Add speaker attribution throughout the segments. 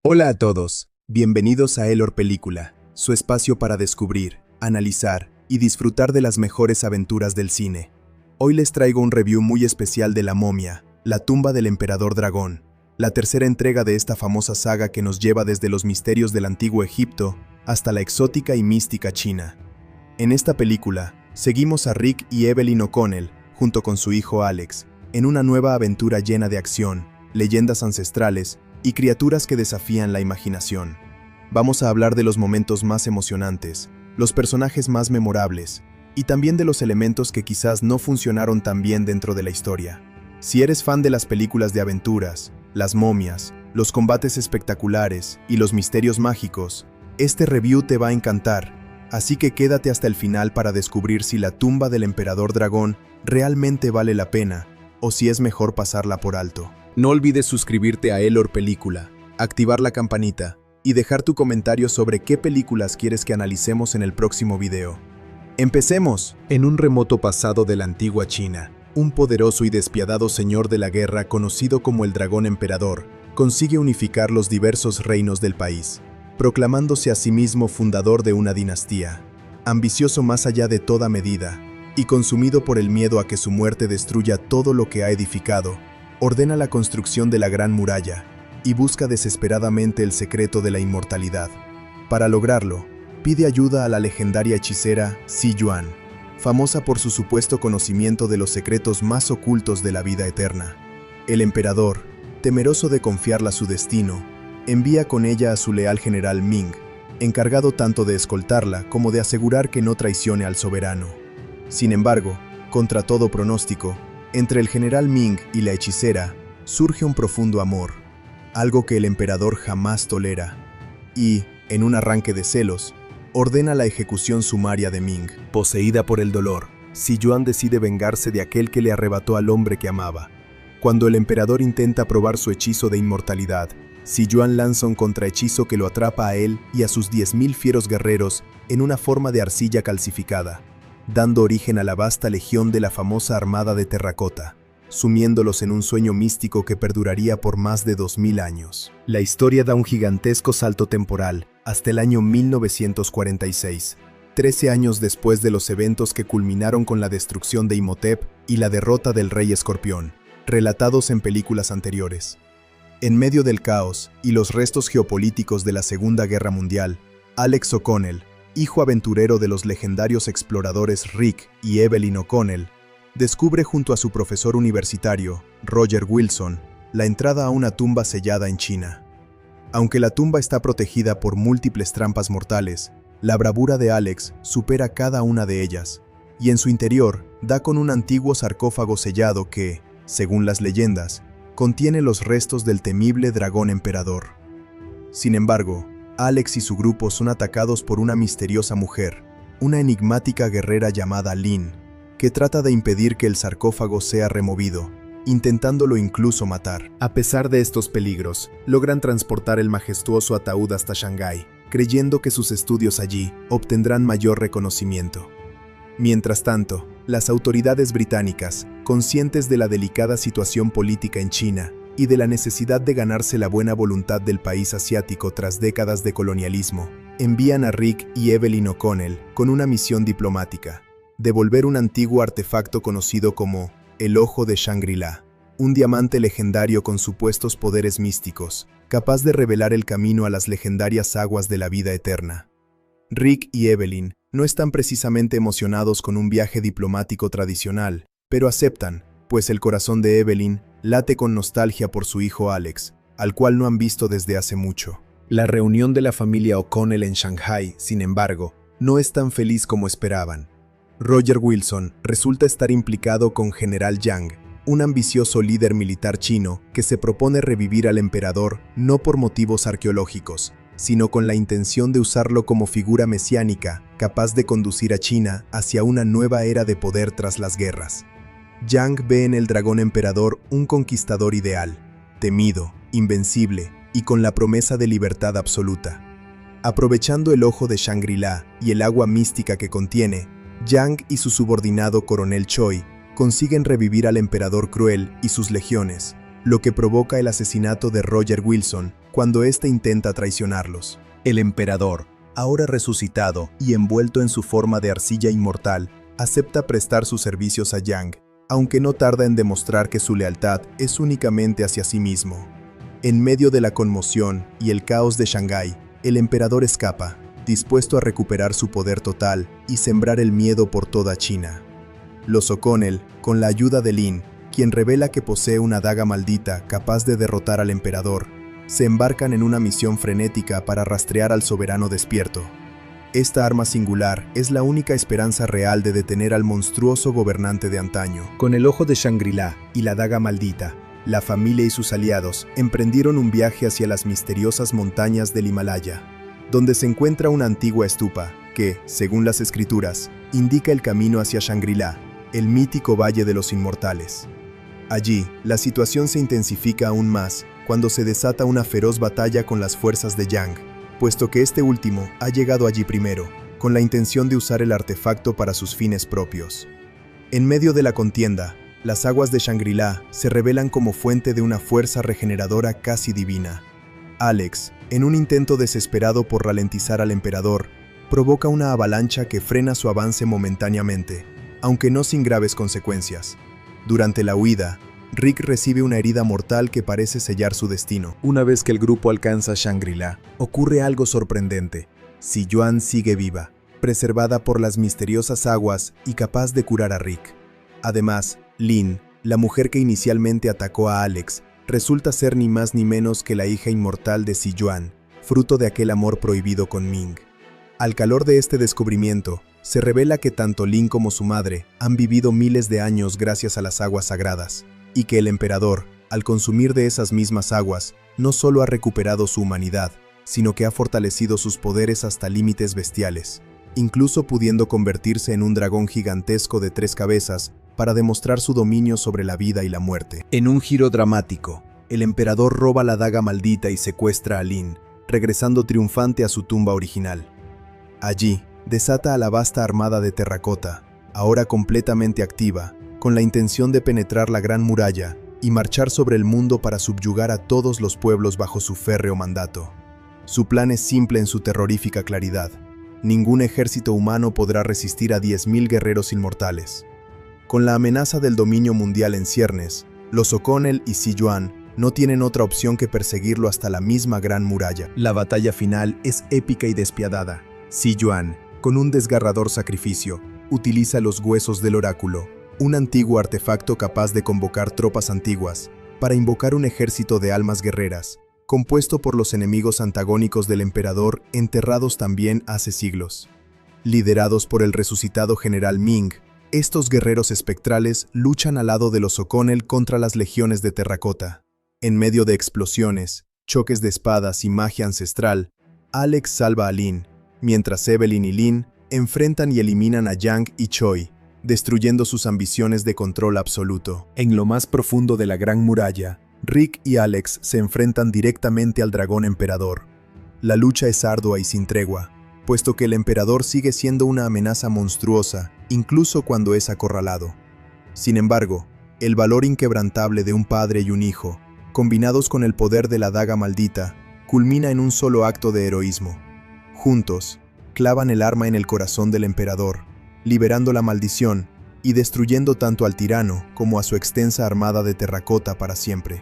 Speaker 1: Hola a todos, bienvenidos a Elor Película, su espacio para descubrir, analizar y disfrutar de las mejores aventuras del cine. Hoy les traigo un review muy especial de La Momia, la tumba del emperador dragón, la tercera entrega de esta famosa saga que nos lleva desde los misterios del antiguo Egipto hasta la exótica y mística China. En esta película, seguimos a Rick y Evelyn O'Connell, junto con su hijo Alex, en una nueva aventura llena de acción, leyendas ancestrales y criaturas que desafían la imaginación. Vamos a hablar de los momentos más emocionantes, los personajes más memorables, y también de los elementos que quizás no funcionaron tan bien dentro de la historia. Si eres fan de las películas de aventuras, las momias, los combates espectaculares y los misterios mágicos, este review te va a encantar, así que quédate hasta el final para descubrir si la tumba del emperador dragón realmente vale la pena, o si es mejor pasarla por alto. No olvides suscribirte a Elor Película, activar la campanita y dejar tu comentario sobre qué películas quieres que analicemos en el próximo video. ¡Empecemos! En un remoto pasado de la antigua China, un poderoso y despiadado señor de la guerra conocido como el Dragón Emperador consigue unificar los diversos reinos del país, proclamándose a sí mismo fundador de una dinastía. Ambicioso más allá de toda medida y consumido por el miedo a que su muerte destruya todo lo que ha edificado, ordena la construcción de la Gran Muralla y busca desesperadamente el secreto de la inmortalidad. Para lograrlo, pide ayuda a la legendaria hechicera Si Yuan, famosa por su supuesto conocimiento de los secretos más ocultos de la vida eterna. El emperador, temeroso de confiarla su destino, envía con ella a su leal general Ming, encargado tanto de escoltarla como de asegurar que no traicione al soberano. Sin embargo, contra todo pronóstico, entre el general Ming y la hechicera surge un profundo amor, algo que el emperador jamás tolera, y, en un arranque de celos, ordena la ejecución sumaria de Ming. Poseída por el dolor, Si Yuan decide vengarse de aquel que le arrebató al hombre que amaba. Cuando el emperador intenta probar su hechizo de inmortalidad, Si Yuan lanza un contrahechizo que lo atrapa a él y a sus 10.000 fieros guerreros en una forma de arcilla calcificada, dando origen a la vasta legión de la famosa Armada de Terracota, sumiéndolos en un sueño místico que perduraría por más de 2000 años. La historia da un gigantesco salto temporal hasta el año 1946, 13 años después de los eventos que culminaron con la destrucción de Imhotep y la derrota del Rey Escorpión, relatados en películas anteriores. En medio del caos y los restos geopolíticos de la Segunda Guerra Mundial, Alex O'Connell, hijo aventurero de los legendarios exploradores Rick y Evelyn O'Connell, descubre junto a su profesor universitario, Roger Wilson, la entrada a una tumba sellada en China. Aunque la tumba está protegida por múltiples trampas mortales, la bravura de Alex supera cada una de ellas, y en su interior da con un antiguo sarcófago sellado que, según las leyendas, contiene los restos del temible dragón emperador. Sin embargo, Alex y su grupo son atacados por una misteriosa mujer, una enigmática guerrera llamada Lin, que trata de impedir que el sarcófago sea removido, intentándolo incluso matar. A pesar de estos peligros, logran transportar el majestuoso ataúd hasta Shanghái, creyendo que sus estudios allí obtendrán mayor reconocimiento. Mientras tanto, las autoridades británicas, conscientes de la delicada situación política en China, y de la necesidad de ganarse la buena voluntad del país asiático tras décadas de colonialismo, envían a Rick y Evelyn O'Connell con una misión diplomática: devolver un antiguo artefacto conocido como el Ojo de Shangri-La, un diamante legendario con supuestos poderes místicos, capaz de revelar el camino a las legendarias aguas de la vida eterna. Rick y Evelyn no están precisamente emocionados con un viaje diplomático tradicional, pero aceptan, pues el corazón de Evelyn late con nostalgia por su hijo Alex, al cual no han visto desde hace mucho. La reunión de la familia O'Connell en Shanghái, sin embargo, no es tan feliz como esperaban. Roger Wilson resulta estar implicado con General Yang, un ambicioso líder militar chino que se propone revivir al emperador no por motivos arqueológicos, sino con la intención de usarlo como figura mesiánica capaz de conducir a China hacia una nueva era de poder tras las guerras. Yang ve en el dragón emperador un conquistador ideal, temido, invencible y con la promesa de libertad absoluta. Aprovechando el ojo de Shangri-La y el agua mística que contiene, Yang y su subordinado coronel Choi consiguen revivir al emperador cruel y sus legiones, lo que provoca el asesinato de Roger Wilson cuando éste intenta traicionarlos. El emperador, ahora resucitado y envuelto en su forma de arcilla inmortal, acepta prestar sus servicios a Yang, aunque no tarda en demostrar que su lealtad es únicamente hacia sí mismo. En medio de la conmoción y el caos de Shanghái, el emperador escapa, dispuesto a recuperar su poder total y sembrar el miedo por toda China. Los O'Connell, con la ayuda de Lin, quien revela que posee una daga maldita capaz de derrotar al emperador, se embarcan en una misión frenética para rastrear al soberano despierto. Esta arma singular es la única esperanza real de detener al monstruoso gobernante de antaño. Con el ojo de Shangri-La y la daga maldita, la familia y sus aliados emprendieron un viaje hacia las misteriosas montañas del Himalaya, donde se encuentra una antigua estupa que, según las escrituras, indica el camino hacia Shangri-La, el mítico Valle de los Inmortales. Allí, la situación se intensifica aún más cuando se desata una feroz batalla con las fuerzas de Yang, puesto que este último ha llegado allí primero, con la intención de usar el artefacto para sus fines propios. En medio de la contienda, las aguas de Shangri-La se revelan como fuente de una fuerza regeneradora casi divina. Alex, en un intento desesperado por ralentizar al emperador, provoca una avalancha que frena su avance momentáneamente, aunque no sin graves consecuencias. Durante la huida, Rick recibe una herida mortal que parece sellar su destino. Una vez que el grupo alcanza Shangri-La, ocurre algo sorprendente. Si Yuan sigue viva, preservada por las misteriosas aguas y capaz de curar a Rick. Además, Lin, la mujer que inicialmente atacó a Alex, resulta ser ni más ni menos que la hija inmortal de Si Yuan, fruto de aquel amor prohibido con Ming. Al calor de este descubrimiento, se revela que tanto Lin como su madre han vivido miles de años gracias a las aguas sagradas, y que el emperador, al consumir de esas mismas aguas, no solo ha recuperado su humanidad, sino que ha fortalecido sus poderes hasta límites bestiales, incluso pudiendo convertirse en un dragón gigantesco de 3 cabezas para demostrar su dominio sobre la vida y la muerte. En un giro dramático, el emperador roba la daga maldita y secuestra a Lin, regresando triunfante a su tumba original. Allí, desata a la vasta armada de terracota, ahora completamente activa, con la intención de penetrar la Gran Muralla y marchar sobre el mundo para subyugar a todos los pueblos bajo su férreo mandato. Su plan es simple en su terrorífica claridad. Ningún ejército humano podrá resistir a 10.000 guerreros inmortales. Con la amenaza del dominio mundial en ciernes, los O'Connell y Si Yuan no tienen otra opción que perseguirlo hasta la misma Gran Muralla. La batalla final es épica y despiadada. Si Yuan, con un desgarrador sacrificio, utiliza los huesos del oráculo, un antiguo artefacto capaz de convocar tropas antiguas, para invocar un ejército de almas guerreras, compuesto por los enemigos antagónicos del emperador enterrados también hace siglos. Liderados por el resucitado general Ming, estos guerreros espectrales luchan al lado de los O'Connell contra las legiones de terracota. En medio de explosiones, choques de espadas y magia ancestral, Alex salva a Lin, mientras Evelyn y Lin enfrentan y eliminan a Yang y Choi, destruyendo sus ambiciones de control absoluto. En lo más profundo de la Gran Muralla, Rick y Alex se enfrentan directamente al dragón emperador. La lucha es ardua y sin tregua, puesto que el emperador sigue siendo una amenaza monstruosa, incluso cuando es acorralado. Sin embargo, el valor inquebrantable de un padre y un hijo, combinados con el poder de la daga maldita, culmina en un solo acto de heroísmo. Juntos, clavan el arma en el corazón del emperador, liberando la maldición y destruyendo tanto al tirano como a su extensa armada de terracota para siempre.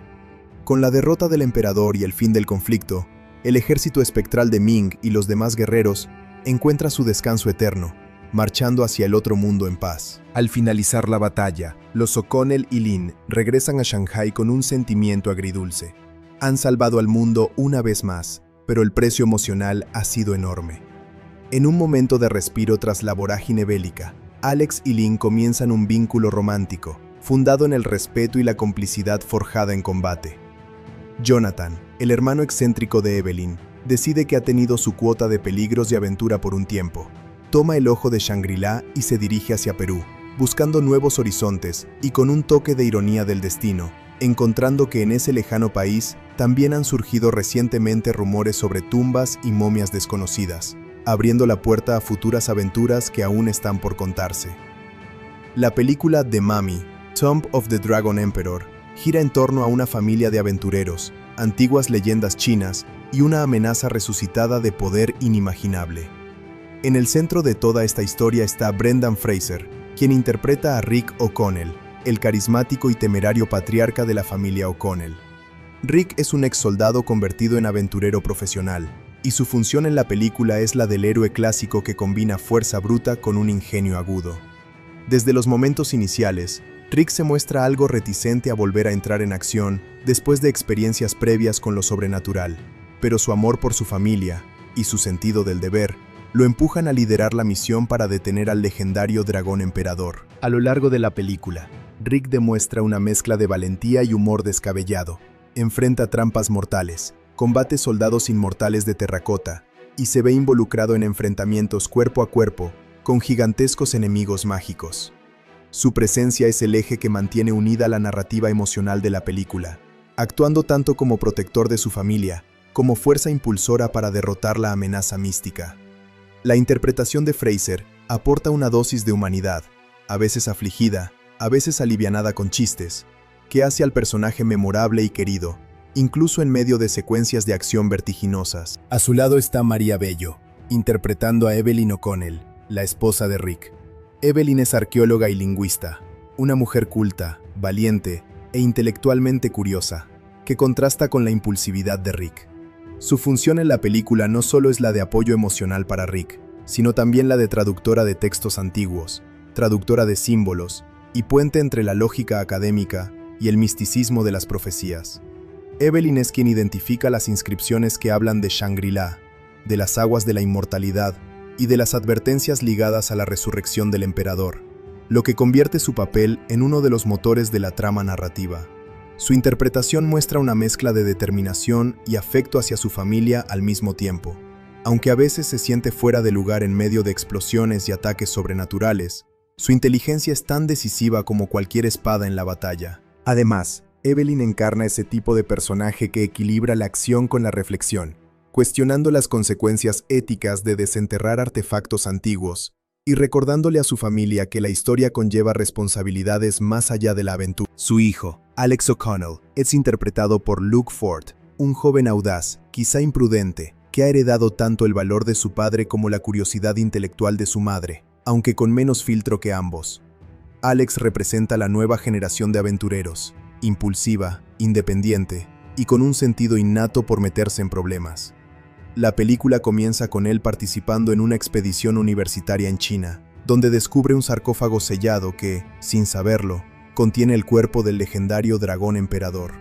Speaker 1: Con la derrota del emperador y el fin del conflicto, el ejército espectral de Ming y los demás guerreros encuentra su descanso eterno, marchando hacia el otro mundo en paz. Al finalizar la batalla, los O'Connell y Lin regresan a Shanghái con un sentimiento agridulce. Han salvado al mundo una vez más, pero el precio emocional ha sido enorme. En un momento de respiro tras la vorágine bélica, Alex y Lin comienzan un vínculo romántico, fundado en el respeto y la complicidad forjada en combate. Jonathan, el hermano excéntrico de Evelyn, decide que ha tenido su cuota de peligros y aventura por un tiempo. Toma el ojo de Shangri-La y se dirige hacia Perú, buscando nuevos horizontes y con un toque de ironía del destino, encontrando que en ese lejano país también han surgido recientemente rumores sobre tumbas y momias desconocidas, abriendo la puerta a futuras aventuras que aún están por contarse. La película The Mummy, Tomb of the Dragon Emperor, gira en torno a una familia de aventureros, antiguas leyendas chinas y una amenaza resucitada de poder inimaginable. En el centro de toda esta historia está Brendan Fraser, quien interpreta a Rick O'Connell, el carismático y temerario patriarca de la familia O'Connell. Rick es un ex soldado convertido en aventurero profesional, y su función en la película es la del héroe clásico que combina fuerza bruta con un ingenio agudo. Desde los momentos iniciales, Rick se muestra algo reticente a volver a entrar en acción después de experiencias previas con lo sobrenatural, pero su amor por su familia y su sentido del deber lo empujan a liderar la misión para detener al legendario dragón emperador. A lo largo de la película, Rick demuestra una mezcla de valentía y humor descabellado. Enfrenta trampas mortales, combate soldados inmortales de terracota y se ve involucrado en enfrentamientos cuerpo a cuerpo con gigantescos enemigos mágicos. Su presencia es el eje que mantiene unida la narrativa emocional de la película, actuando tanto como protector de su familia, como fuerza impulsora para derrotar la amenaza mística. La interpretación de Fraser aporta una dosis de humanidad, a veces afligida, a veces alivianada con chistes, que hace al personaje memorable y querido, incluso en medio de secuencias de acción vertiginosas. A su lado está María Bello, interpretando a Evelyn O'Connell, la esposa de Rick. Evelyn es arqueóloga y lingüista, una mujer culta, valiente e intelectualmente curiosa, que contrasta con la impulsividad de Rick. Su función en la película no solo es la de apoyo emocional para Rick, sino también la de traductora de textos antiguos, traductora de símbolos y puente entre la lógica académica y el misticismo de las profecías. Evelyn es quien identifica las inscripciones que hablan de Shangri-La, de las aguas de la inmortalidad y de las advertencias ligadas a la resurrección del emperador, lo que convierte su papel en uno de los motores de la trama narrativa. Su interpretación muestra una mezcla de determinación y afecto hacia su familia al mismo tiempo. Aunque a veces se siente fuera de lugar en medio de explosiones y ataques sobrenaturales, su inteligencia es tan decisiva como cualquier espada en la batalla. Además, Evelyn encarna ese tipo de personaje que equilibra la acción con la reflexión, cuestionando las consecuencias éticas de desenterrar artefactos antiguos y recordándole a su familia que la historia conlleva responsabilidades más allá de la aventura. Su hijo, Alex O'Connell, es interpretado por Luke Ford, un joven audaz, quizá imprudente, que ha heredado tanto el valor de su padre como la curiosidad intelectual de su madre, aunque con menos filtro que ambos. Alex representa la nueva generación de aventureros, impulsiva, independiente y con un sentido innato por meterse en problemas. La película comienza con él participando en una expedición universitaria en China, donde descubre un sarcófago sellado que, sin saberlo, contiene el cuerpo del legendario dragón emperador.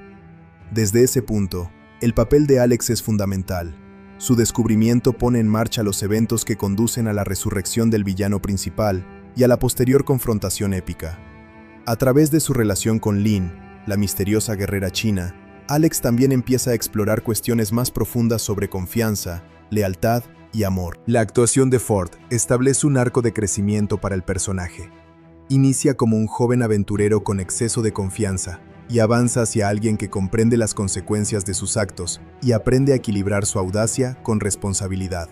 Speaker 1: Desde ese punto, el papel de Alex es fundamental. Su descubrimiento pone en marcha los eventos que conducen a la resurrección del villano principal y a la posterior confrontación épica. A través de su relación con Lin, la misteriosa guerrera china, Alex también empieza a explorar cuestiones más profundas sobre confianza, lealtad y amor. La actuación de Ford establece un arco de crecimiento para el personaje. Inicia como un joven aventurero con exceso de confianza y avanza hacia alguien que comprende las consecuencias de sus actos y aprende a equilibrar su audacia con responsabilidad.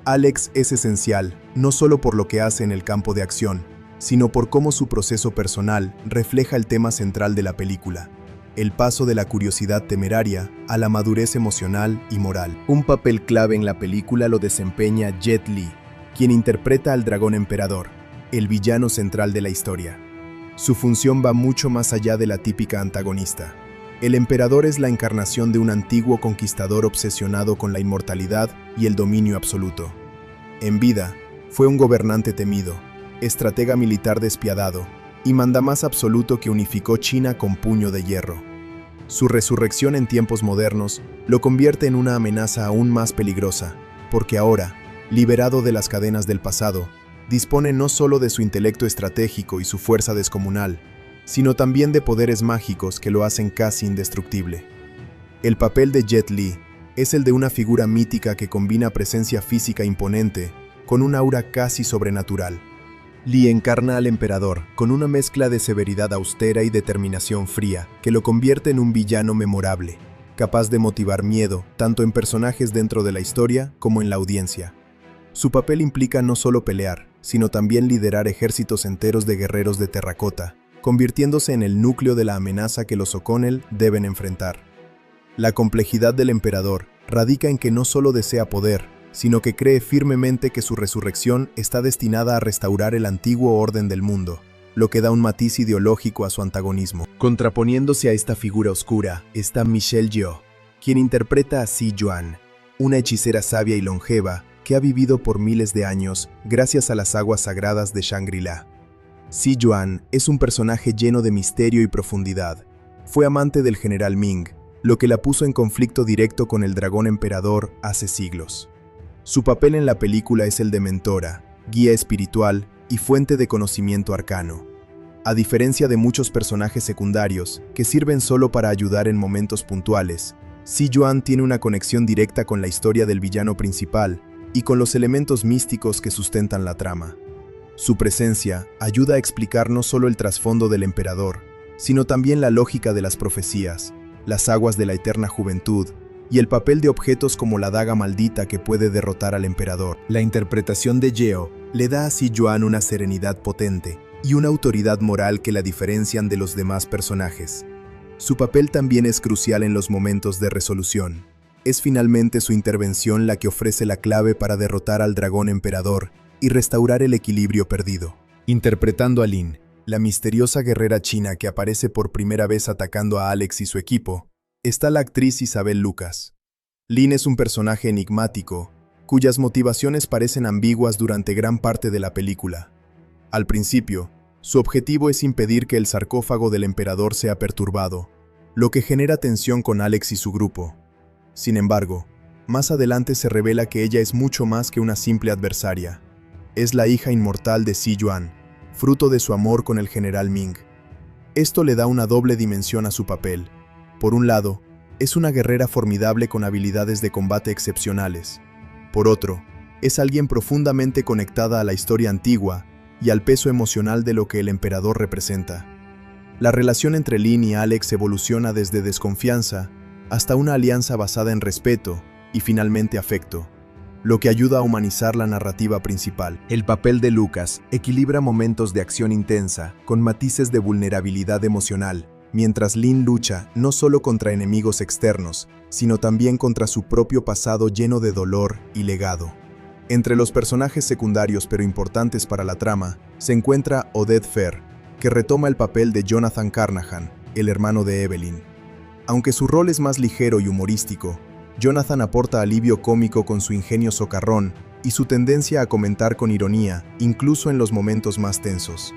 Speaker 1: Alex es esencial, no solo por lo que hace en el campo de acción, sino por cómo su proceso personal refleja el tema central de la película: el paso de la curiosidad temeraria a la madurez emocional y moral. Un papel clave en la película lo desempeña Jet Li, quien interpreta al dragón emperador, el villano central de la historia. Su función va mucho más allá de la típica antagonista. El emperador es la encarnación de un antiguo conquistador obsesionado con la inmortalidad y el dominio absoluto. En vida, fue un gobernante temido, estratega militar despiadado y mandamás absoluto que unificó China con puño de hierro. Su resurrección en tiempos modernos lo convierte en una amenaza aún más peligrosa, porque ahora, liberado de las cadenas del pasado, dispone no solo de su intelecto estratégico y su fuerza descomunal, sino también de poderes mágicos que lo hacen casi indestructible. El papel de Jet Li es el de una figura mítica que combina presencia física imponente con un aura casi sobrenatural. Li encarna al emperador con una mezcla de severidad austera y determinación fría que lo convierte en un villano memorable, capaz de motivar miedo tanto en personajes dentro de la historia como en la audiencia. Su papel implica no solo pelear, sino también liderar ejércitos enteros de guerreros de terracota, convirtiéndose en el núcleo de la amenaza que los O'Connell deben enfrentar. La complejidad del emperador radica en que no solo desea poder, sino que cree firmemente que su resurrección está destinada a restaurar el antiguo orden del mundo, lo que da un matiz ideológico a su antagonismo. Contraponiéndose a esta figura oscura está Michelle Yeoh, quien interpreta a Si Yuan, una hechicera sabia y longeva que ha vivido por miles de años gracias a las aguas sagradas de Shangri-La. Si Yuan es un personaje lleno de misterio y profundidad. Fue amante del general Ming, lo que la puso en conflicto directo con el dragón emperador hace siglos. Su papel en la película es el de mentora, guía espiritual y fuente de conocimiento arcano. A diferencia de muchos personajes secundarios que sirven solo para ayudar en momentos puntuales, Si Yuan tiene una conexión directa con la historia del villano principal y con los elementos místicos que sustentan la trama. Su presencia ayuda a explicar no solo el trasfondo del emperador, sino también la lógica de las profecías, las aguas de la eterna juventud y el papel de objetos como la daga maldita que puede derrotar al emperador. La interpretación de Yeoh le da a Si Yuan una serenidad potente y una autoridad moral que la diferencian de los demás personajes. Su papel también es crucial en los momentos de resolución. Es finalmente su intervención la que ofrece la clave para derrotar al dragón emperador y restaurar el equilibrio perdido. Interpretando a Lin, la misteriosa guerrera china que aparece por primera vez atacando a Alex y su equipo, está la actriz Isabel Lucas. Lin es un personaje enigmático, cuyas motivaciones parecen ambiguas durante gran parte de la película. Al principio, su objetivo es impedir que el sarcófago del emperador sea perturbado, lo que genera tensión con Alex y su grupo. Sin embargo, más adelante se revela que ella es mucho más que una simple adversaria. Es la hija inmortal de Si Yuan, fruto de su amor con el general Ming. Esto le da una doble dimensión a su papel. Por un lado, es una guerrera formidable con habilidades de combate excepcionales. Por otro, es alguien profundamente conectada a la historia antigua y al peso emocional de lo que el emperador representa. La relación entre Lin y Alex evoluciona desde desconfianza hasta una alianza basada en respeto y finalmente afecto, lo que ayuda a humanizar la narrativa principal. El papel de Lucas equilibra momentos de acción intensa con matices de vulnerabilidad emocional, mientras Lin lucha no solo contra enemigos externos, sino también contra su propio pasado lleno de dolor y legado. Entre los personajes secundarios pero importantes para la trama, se encuentra Oded Fehr, que retoma el papel de Jonathan Carnahan, el hermano de Evelyn. Aunque su rol es más ligero y humorístico, Jonathan aporta alivio cómico con su ingenio socarrón y su tendencia a comentar con ironía, incluso en los momentos más tensos.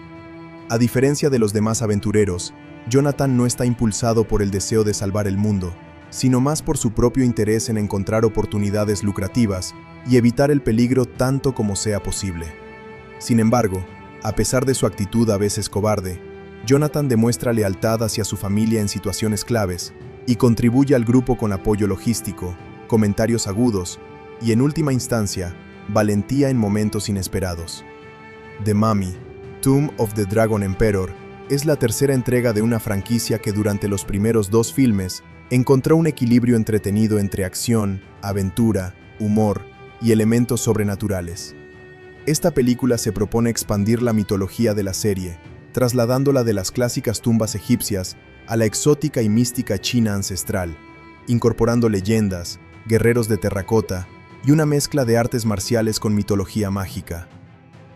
Speaker 1: A diferencia de los demás aventureros, Jonathan no está impulsado por el deseo de salvar el mundo, sino más por su propio interés en encontrar oportunidades lucrativas y evitar el peligro tanto como sea posible. Sin embargo, a pesar de su actitud a veces cobarde, Jonathan demuestra lealtad hacia su familia en situaciones claves y contribuye al grupo con apoyo logístico, comentarios agudos y, en última instancia, valentía en momentos inesperados. The Mummy, Tomb of the Dragon Emperor, es la tercera entrega de una franquicia que durante los primeros 2 filmes encontró un equilibrio entretenido entre acción, aventura, humor y elementos sobrenaturales. Esta película se propone expandir la mitología de la serie, trasladándola de las clásicas tumbas egipcias a la exótica y mística China ancestral, incorporando leyendas, guerreros de terracota y una mezcla de artes marciales con mitología mágica.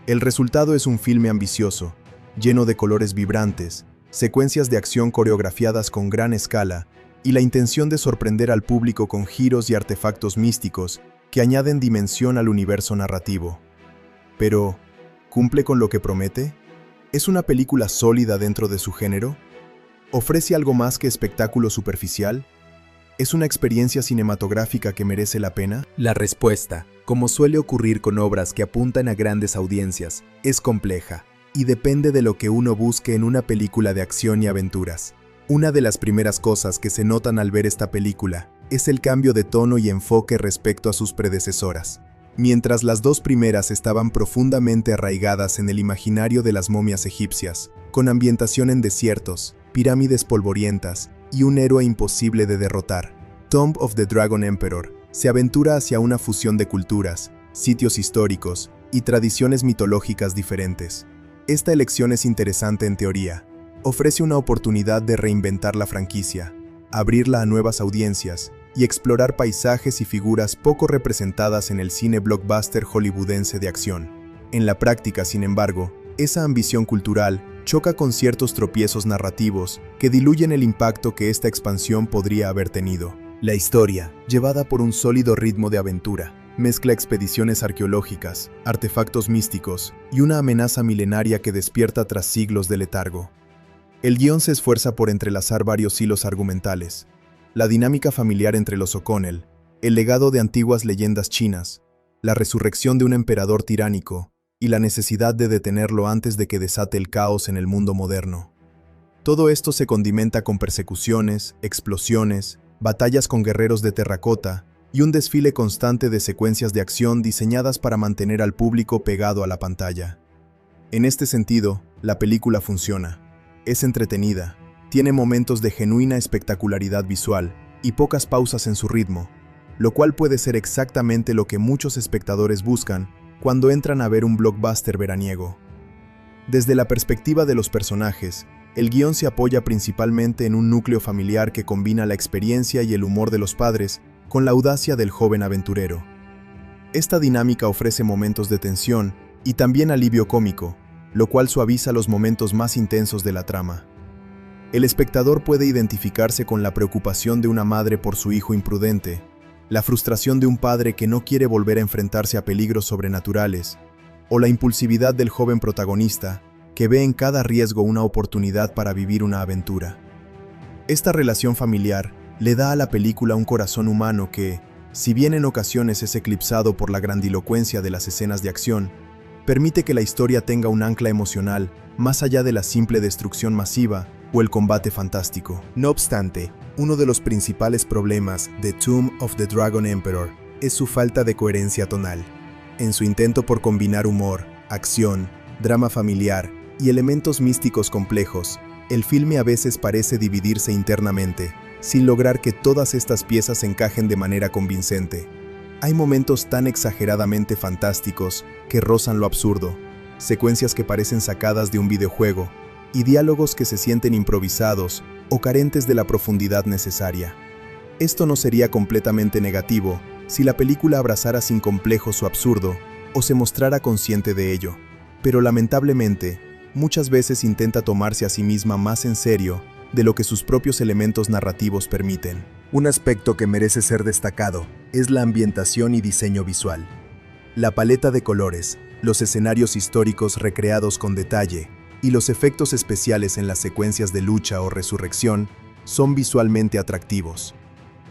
Speaker 1: El resultado es un filme ambicioso, lleno de colores vibrantes, secuencias de acción coreografiadas con gran escala y la intención de sorprender al público con giros y artefactos místicos que añaden dimensión al universo narrativo. Pero, ¿cumple con lo que promete? ¿Es una película sólida dentro de su género? ¿Ofrece algo más que espectáculo superficial? ¿Es una experiencia cinematográfica que merece la pena? La respuesta, como suele ocurrir con obras que apuntan a grandes audiencias, es compleja y depende de lo que uno busque en una película de acción y aventuras. Una de las primeras cosas que se notan al ver esta película es el cambio de tono y enfoque respecto a sus predecesoras. Mientras las 2 primeras estaban profundamente arraigadas en el imaginario de las momias egipcias, con ambientación en desiertos, pirámides polvorientas y un héroe imposible de derrotar, Tomb of the Dragon Emperor se aventura hacia una fusión de culturas, sitios históricos y tradiciones mitológicas diferentes. Esta elección es interesante en teoría. Ofrece una oportunidad de reinventar la franquicia, abrirla a nuevas audiencias y explorar paisajes y figuras poco representadas en el cine blockbuster hollywoodense de acción. En la práctica, sin embargo, esa ambición cultural choca con ciertos tropiezos narrativos que diluyen el impacto que esta expansión podría haber tenido. La historia, llevada por un sólido ritmo de aventura, mezcla expediciones arqueológicas, artefactos místicos y una amenaza milenaria que despierta tras siglos de letargo. El guión se esfuerza por entrelazar varios hilos argumentales: la dinámica familiar entre los O'Connell, el legado de antiguas leyendas chinas, la resurrección de un emperador tiránico y la necesidad de detenerlo antes de que desate el caos en el mundo moderno. Todo esto se condimenta con persecuciones, explosiones, batallas con guerreros de terracota y un desfile constante de secuencias de acción diseñadas para mantener al público pegado a la pantalla. En este sentido, la película funciona. Es entretenida, tiene momentos de genuina espectacularidad visual y pocas pausas en su ritmo, lo cual puede ser exactamente lo que muchos espectadores buscan cuando entran a ver un blockbuster veraniego. Desde la perspectiva de los personajes, el guión se apoya principalmente en un núcleo familiar que combina la experiencia y el humor de los padres con la audacia del joven aventurero. Esta dinámica ofrece momentos de tensión y también alivio cómico, lo cual suaviza los momentos más intensos de la trama. El espectador puede identificarse con la preocupación de una madre por su hijo imprudente, la frustración de un padre que no quiere volver a enfrentarse a peligros sobrenaturales, o la impulsividad del joven protagonista, que ve en cada riesgo una oportunidad para vivir una aventura. Esta relación familiar le da a la película un corazón humano que, si bien en ocasiones es eclipsado por la grandilocuencia de las escenas de acción, permite que la historia tenga un ancla emocional más allá de la simple destrucción masiva o el combate fantástico. No obstante, uno de los principales problemas de Tomb of the Dragon Emperor es su falta de coherencia tonal. En su intento por combinar humor, acción, drama familiar y elementos místicos complejos, el filme a veces parece dividirse internamente, sin lograr que todas estas piezas encajen de manera convincente. Hay momentos tan exageradamente fantásticos que rozan lo absurdo, secuencias que parecen sacadas de un videojuego, y diálogos que se sienten improvisados o carentes de la profundidad necesaria. Esto no sería completamente negativo si la película abrazara sin complejos su absurdo o se mostrara consciente de ello, pero lamentablemente, muchas veces intenta tomarse a sí misma más en serio de lo que sus propios elementos narrativos permiten. Un aspecto que merece ser destacado es la ambientación y diseño visual. La paleta de colores, los escenarios históricos recreados con detalle y los efectos especiales en las secuencias de lucha o resurrección son visualmente atractivos.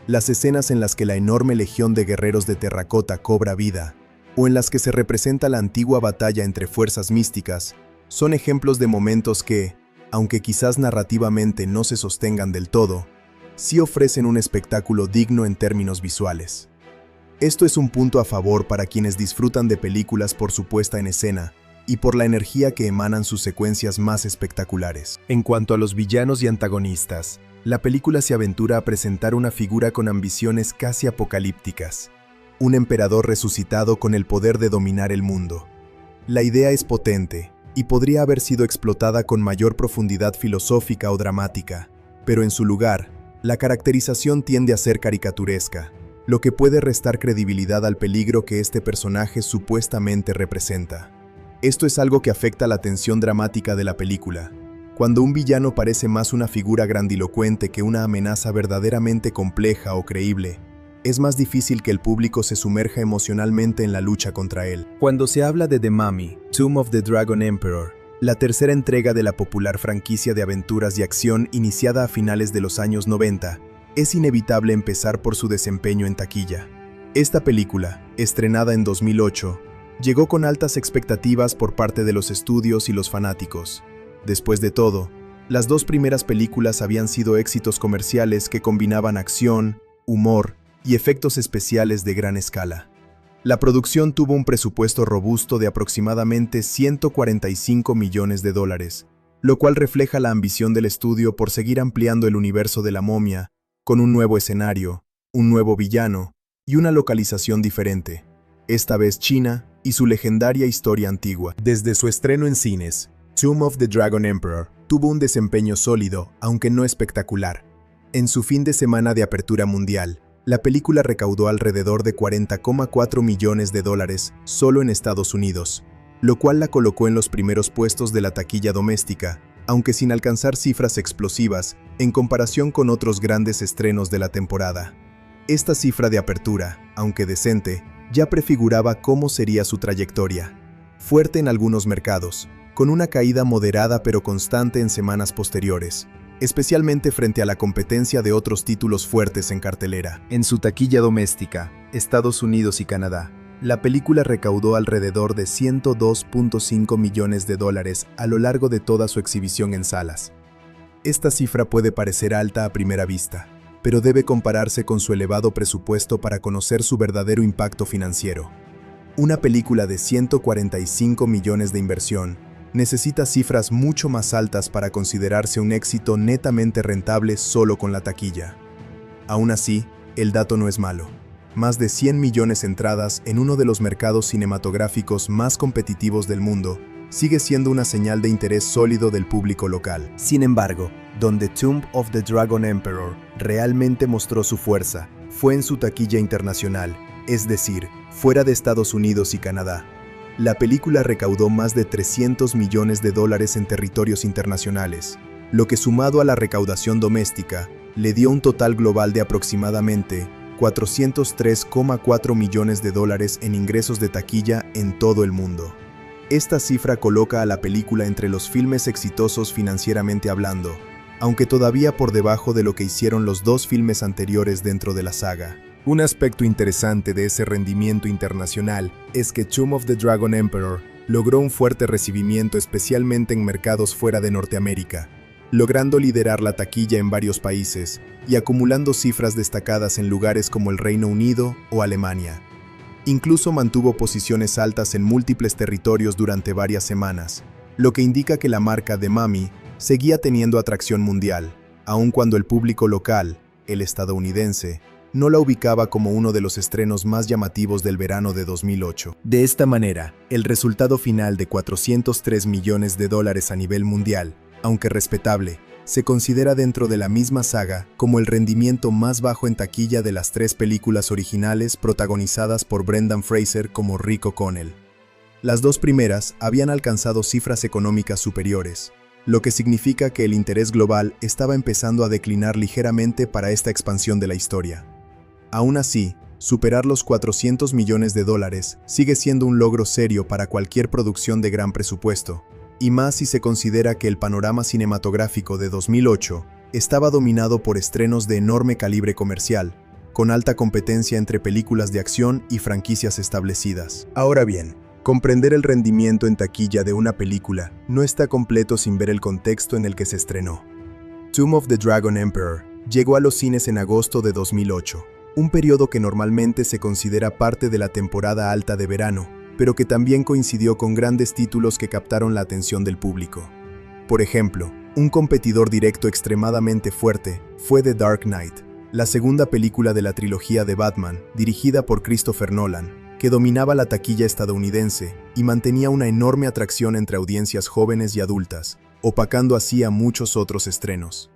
Speaker 1: Las escenas en las que la enorme legión de guerreros de terracota cobra vida, o en las que se representa la antigua batalla entre fuerzas místicas, son ejemplos de momentos que, aunque quizás narrativamente no se sostengan del todo, sí ofrecen un espectáculo digno en términos visuales. Esto es un punto a favor para quienes disfrutan de películas por su puesta en escena y por la energía que emanan sus secuencias más espectaculares. En cuanto a los villanos y antagonistas, la película se aventura a presentar una figura con ambiciones casi apocalípticas, un emperador resucitado con el poder de dominar el mundo. La idea es potente y podría haber sido explotada con mayor profundidad filosófica o dramática, pero en su lugar, la caracterización tiende a ser caricaturesca, lo que puede restar credibilidad al peligro que este personaje supuestamente representa. Esto es algo que afecta la tensión dramática de la película. Cuando un villano parece más una figura grandilocuente que una amenaza verdaderamente compleja o creíble, es más difícil que el público se sumerja emocionalmente en la lucha contra él. Cuando se habla de The Mummy, Tomb of the Dragon Emperor, la tercera entrega de la popular franquicia de aventuras y acción iniciada a finales de los años 90, es inevitable empezar por su desempeño en taquilla. Esta película, estrenada en 2008, llegó con altas expectativas por parte de los estudios y los fanáticos. Después de todo, las dos primeras películas habían sido éxitos comerciales que combinaban acción, humor y efectos especiales de gran escala. La producción tuvo un presupuesto robusto de aproximadamente $145 millones, lo cual refleja la ambición del estudio por seguir ampliando el universo de la momia, con un nuevo escenario, un nuevo villano y una localización diferente, esta vez China y su legendaria historia antigua. Desde su estreno en cines, Tomb of the Dragon Emperor tuvo un desempeño sólido, aunque no espectacular. En su fin de semana de apertura mundial, la película recaudó alrededor de 40,4 millones de dólares solo en Estados Unidos, lo cual la colocó en los primeros puestos de la taquilla doméstica, aunque sin alcanzar cifras explosivas en comparación con otros grandes estrenos de la temporada. Esta cifra de apertura, aunque decente, ya prefiguraba cómo sería su trayectoria. Fuerte en algunos mercados, con una caída moderada pero constante en semanas posteriores, especialmente frente a la competencia de otros títulos fuertes en cartelera. En su taquilla doméstica, Estados Unidos y Canadá, la película recaudó alrededor de 102,5 millones de dólares a lo largo de toda su exhibición en salas. Esta cifra puede parecer alta a primera vista, pero debe compararse con su elevado presupuesto para conocer su verdadero impacto financiero. Una película de 145 millones de inversión necesita cifras mucho más altas para considerarse un éxito netamente rentable solo con la taquilla. Aún así, el dato no es malo. Más de 100 millones de entradas en uno de los mercados cinematográficos más competitivos del mundo sigue siendo una señal de interés sólido del público local. Sin embargo, donde Tomb of the Dragon Emperor realmente mostró su fuerza fue en su taquilla internacional, es decir, fuera de Estados Unidos y Canadá. La película recaudó más de 300 millones de dólares en territorios internacionales, lo que sumado a la recaudación doméstica, le dio un total global de aproximadamente 403,4 millones de dólares en ingresos de taquilla en todo el mundo. Esta cifra coloca a la película entre los filmes exitosos financieramente hablando, aunque todavía por debajo de lo que hicieron los dos filmes anteriores dentro de la saga. Un aspecto interesante de ese rendimiento internacional es que Tomb of the Dragon Emperor logró un fuerte recibimiento especialmente en mercados fuera de Norteamérica, logrando liderar la taquilla en varios países y acumulando cifras destacadas en lugares como el Reino Unido o Alemania. Incluso mantuvo posiciones altas en múltiples territorios durante varias semanas, lo que indica que la marca The Mummy seguía teniendo atracción mundial, aun cuando el público local, el estadounidense, no la ubicaba como uno de los estrenos más llamativos del verano de 2008. De esta manera, el resultado final de 403 millones de dólares a nivel mundial, aunque respetable, se considera dentro de la misma saga como el rendimiento más bajo en taquilla de las tres películas originales protagonizadas por Brendan Fraser como Rick O'Connell. Las dos primeras habían alcanzado cifras económicas superiores, lo que significa que el interés global estaba empezando a declinar ligeramente para esta expansión de la historia. Aún así, superar los 400 millones de dólares sigue siendo un logro serio para cualquier producción de gran presupuesto, y más si se considera que el panorama cinematográfico de 2008 estaba dominado por estrenos de enorme calibre comercial, con alta competencia entre películas de acción y franquicias establecidas. Ahora bien, comprender el rendimiento en taquilla de una película no está completo sin ver el contexto en el que se estrenó. Tomb of the Dragon Emperor llegó a los cines en agosto de 2008, un periodo que normalmente se considera parte de la temporada alta de verano, pero que también coincidió con grandes títulos que captaron la atención del público. Por ejemplo, un competidor directo extremadamente fuerte fue The Dark Knight, la segunda película de la trilogía de Batman, dirigida por Christopher Nolan, que dominaba la taquilla estadounidense y mantenía una enorme atracción entre audiencias jóvenes y adultas, opacando así a muchos otros estrenos.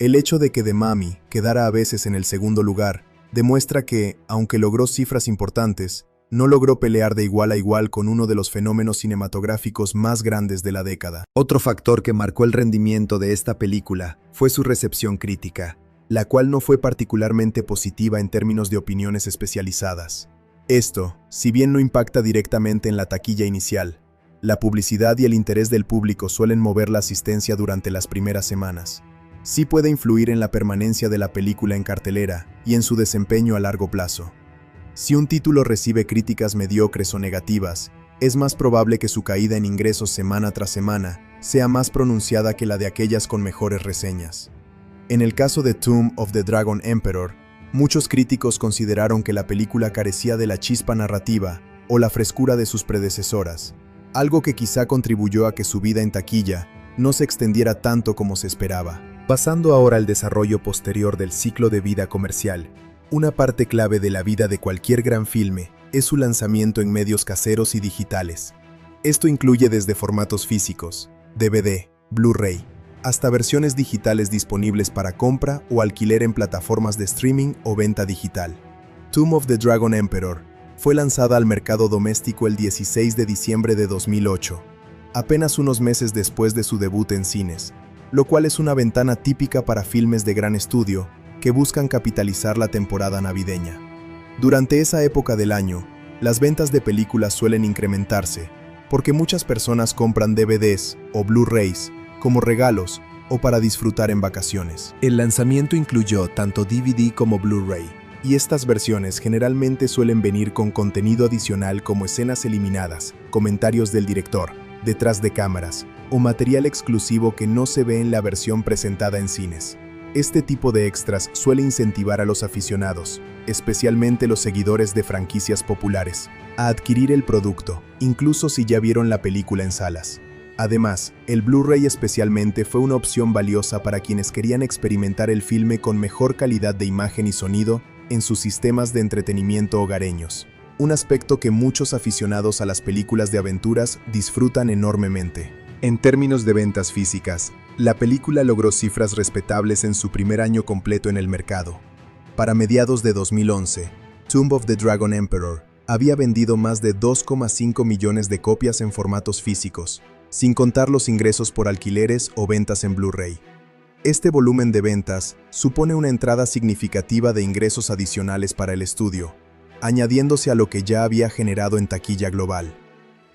Speaker 1: El hecho de que The Mummy quedara a veces en el segundo lugar demuestra que, aunque logró cifras importantes, no logró pelear de igual a igual con uno de los fenómenos cinematográficos más grandes de la década. Otro factor que marcó el rendimiento de esta película fue su recepción crítica, la cual no fue particularmente positiva en términos de opiniones especializadas. Esto, si bien no impacta directamente en la taquilla inicial, la publicidad y el interés del público suelen mover la asistencia durante las primeras semanas. Sí puede influir en la permanencia de la película en cartelera y en su desempeño a largo plazo. Si un título recibe críticas mediocres o negativas, es más probable que su caída en ingresos semana tras semana sea más pronunciada que la de aquellas con mejores reseñas. En el caso de Tomb of the Dragon Emperor, muchos críticos consideraron que la película carecía de la chispa narrativa o la frescura de sus predecesoras, algo que quizá contribuyó a que su vida en taquilla no se extendiera tanto como se esperaba. Pasando ahora al desarrollo posterior del ciclo de vida comercial, una parte clave de la vida de cualquier gran filme es su lanzamiento en medios caseros y digitales. Esto incluye desde formatos físicos, DVD, Blu-ray, hasta versiones digitales disponibles para compra o alquiler en plataformas de streaming o venta digital. Tomb of the Dragon Emperor fue lanzada al mercado doméstico el 16 de diciembre de 2008, apenas unos meses después de su debut en cines, lo cual es una ventana típica para filmes de gran estudio que buscan capitalizar la temporada navideña. Durante esa época del año, las ventas de películas suelen incrementarse, porque muchas personas compran DVDs o Blu-rays como regalos o para disfrutar en vacaciones. El lanzamiento incluyó tanto DVD como Blu-ray, y estas versiones generalmente suelen venir con contenido adicional como escenas eliminadas, comentarios del director, detrás de cámaras, o material exclusivo que no se ve en la versión presentada en cines. Este tipo de extras suele incentivar a los aficionados, especialmente los seguidores de franquicias populares, a adquirir el producto, incluso si ya vieron la película en salas. Además, el Blu-ray especialmente fue una opción valiosa para quienes querían experimentar el filme con mejor calidad de imagen y sonido en sus sistemas de entretenimiento hogareños, un aspecto que muchos aficionados a las películas de aventuras disfrutan enormemente. En términos de ventas físicas, la película logró cifras respetables en su primer año completo en el mercado. Para mediados de 2011, Tomb of the Dragon Emperor había vendido más de 2,5 millones de copias en formatos físicos, sin contar los ingresos por alquileres o ventas en Blu-ray. Este volumen de ventas supone una entrada significativa de ingresos adicionales para el estudio, añadiéndose a lo que ya había generado en taquilla global.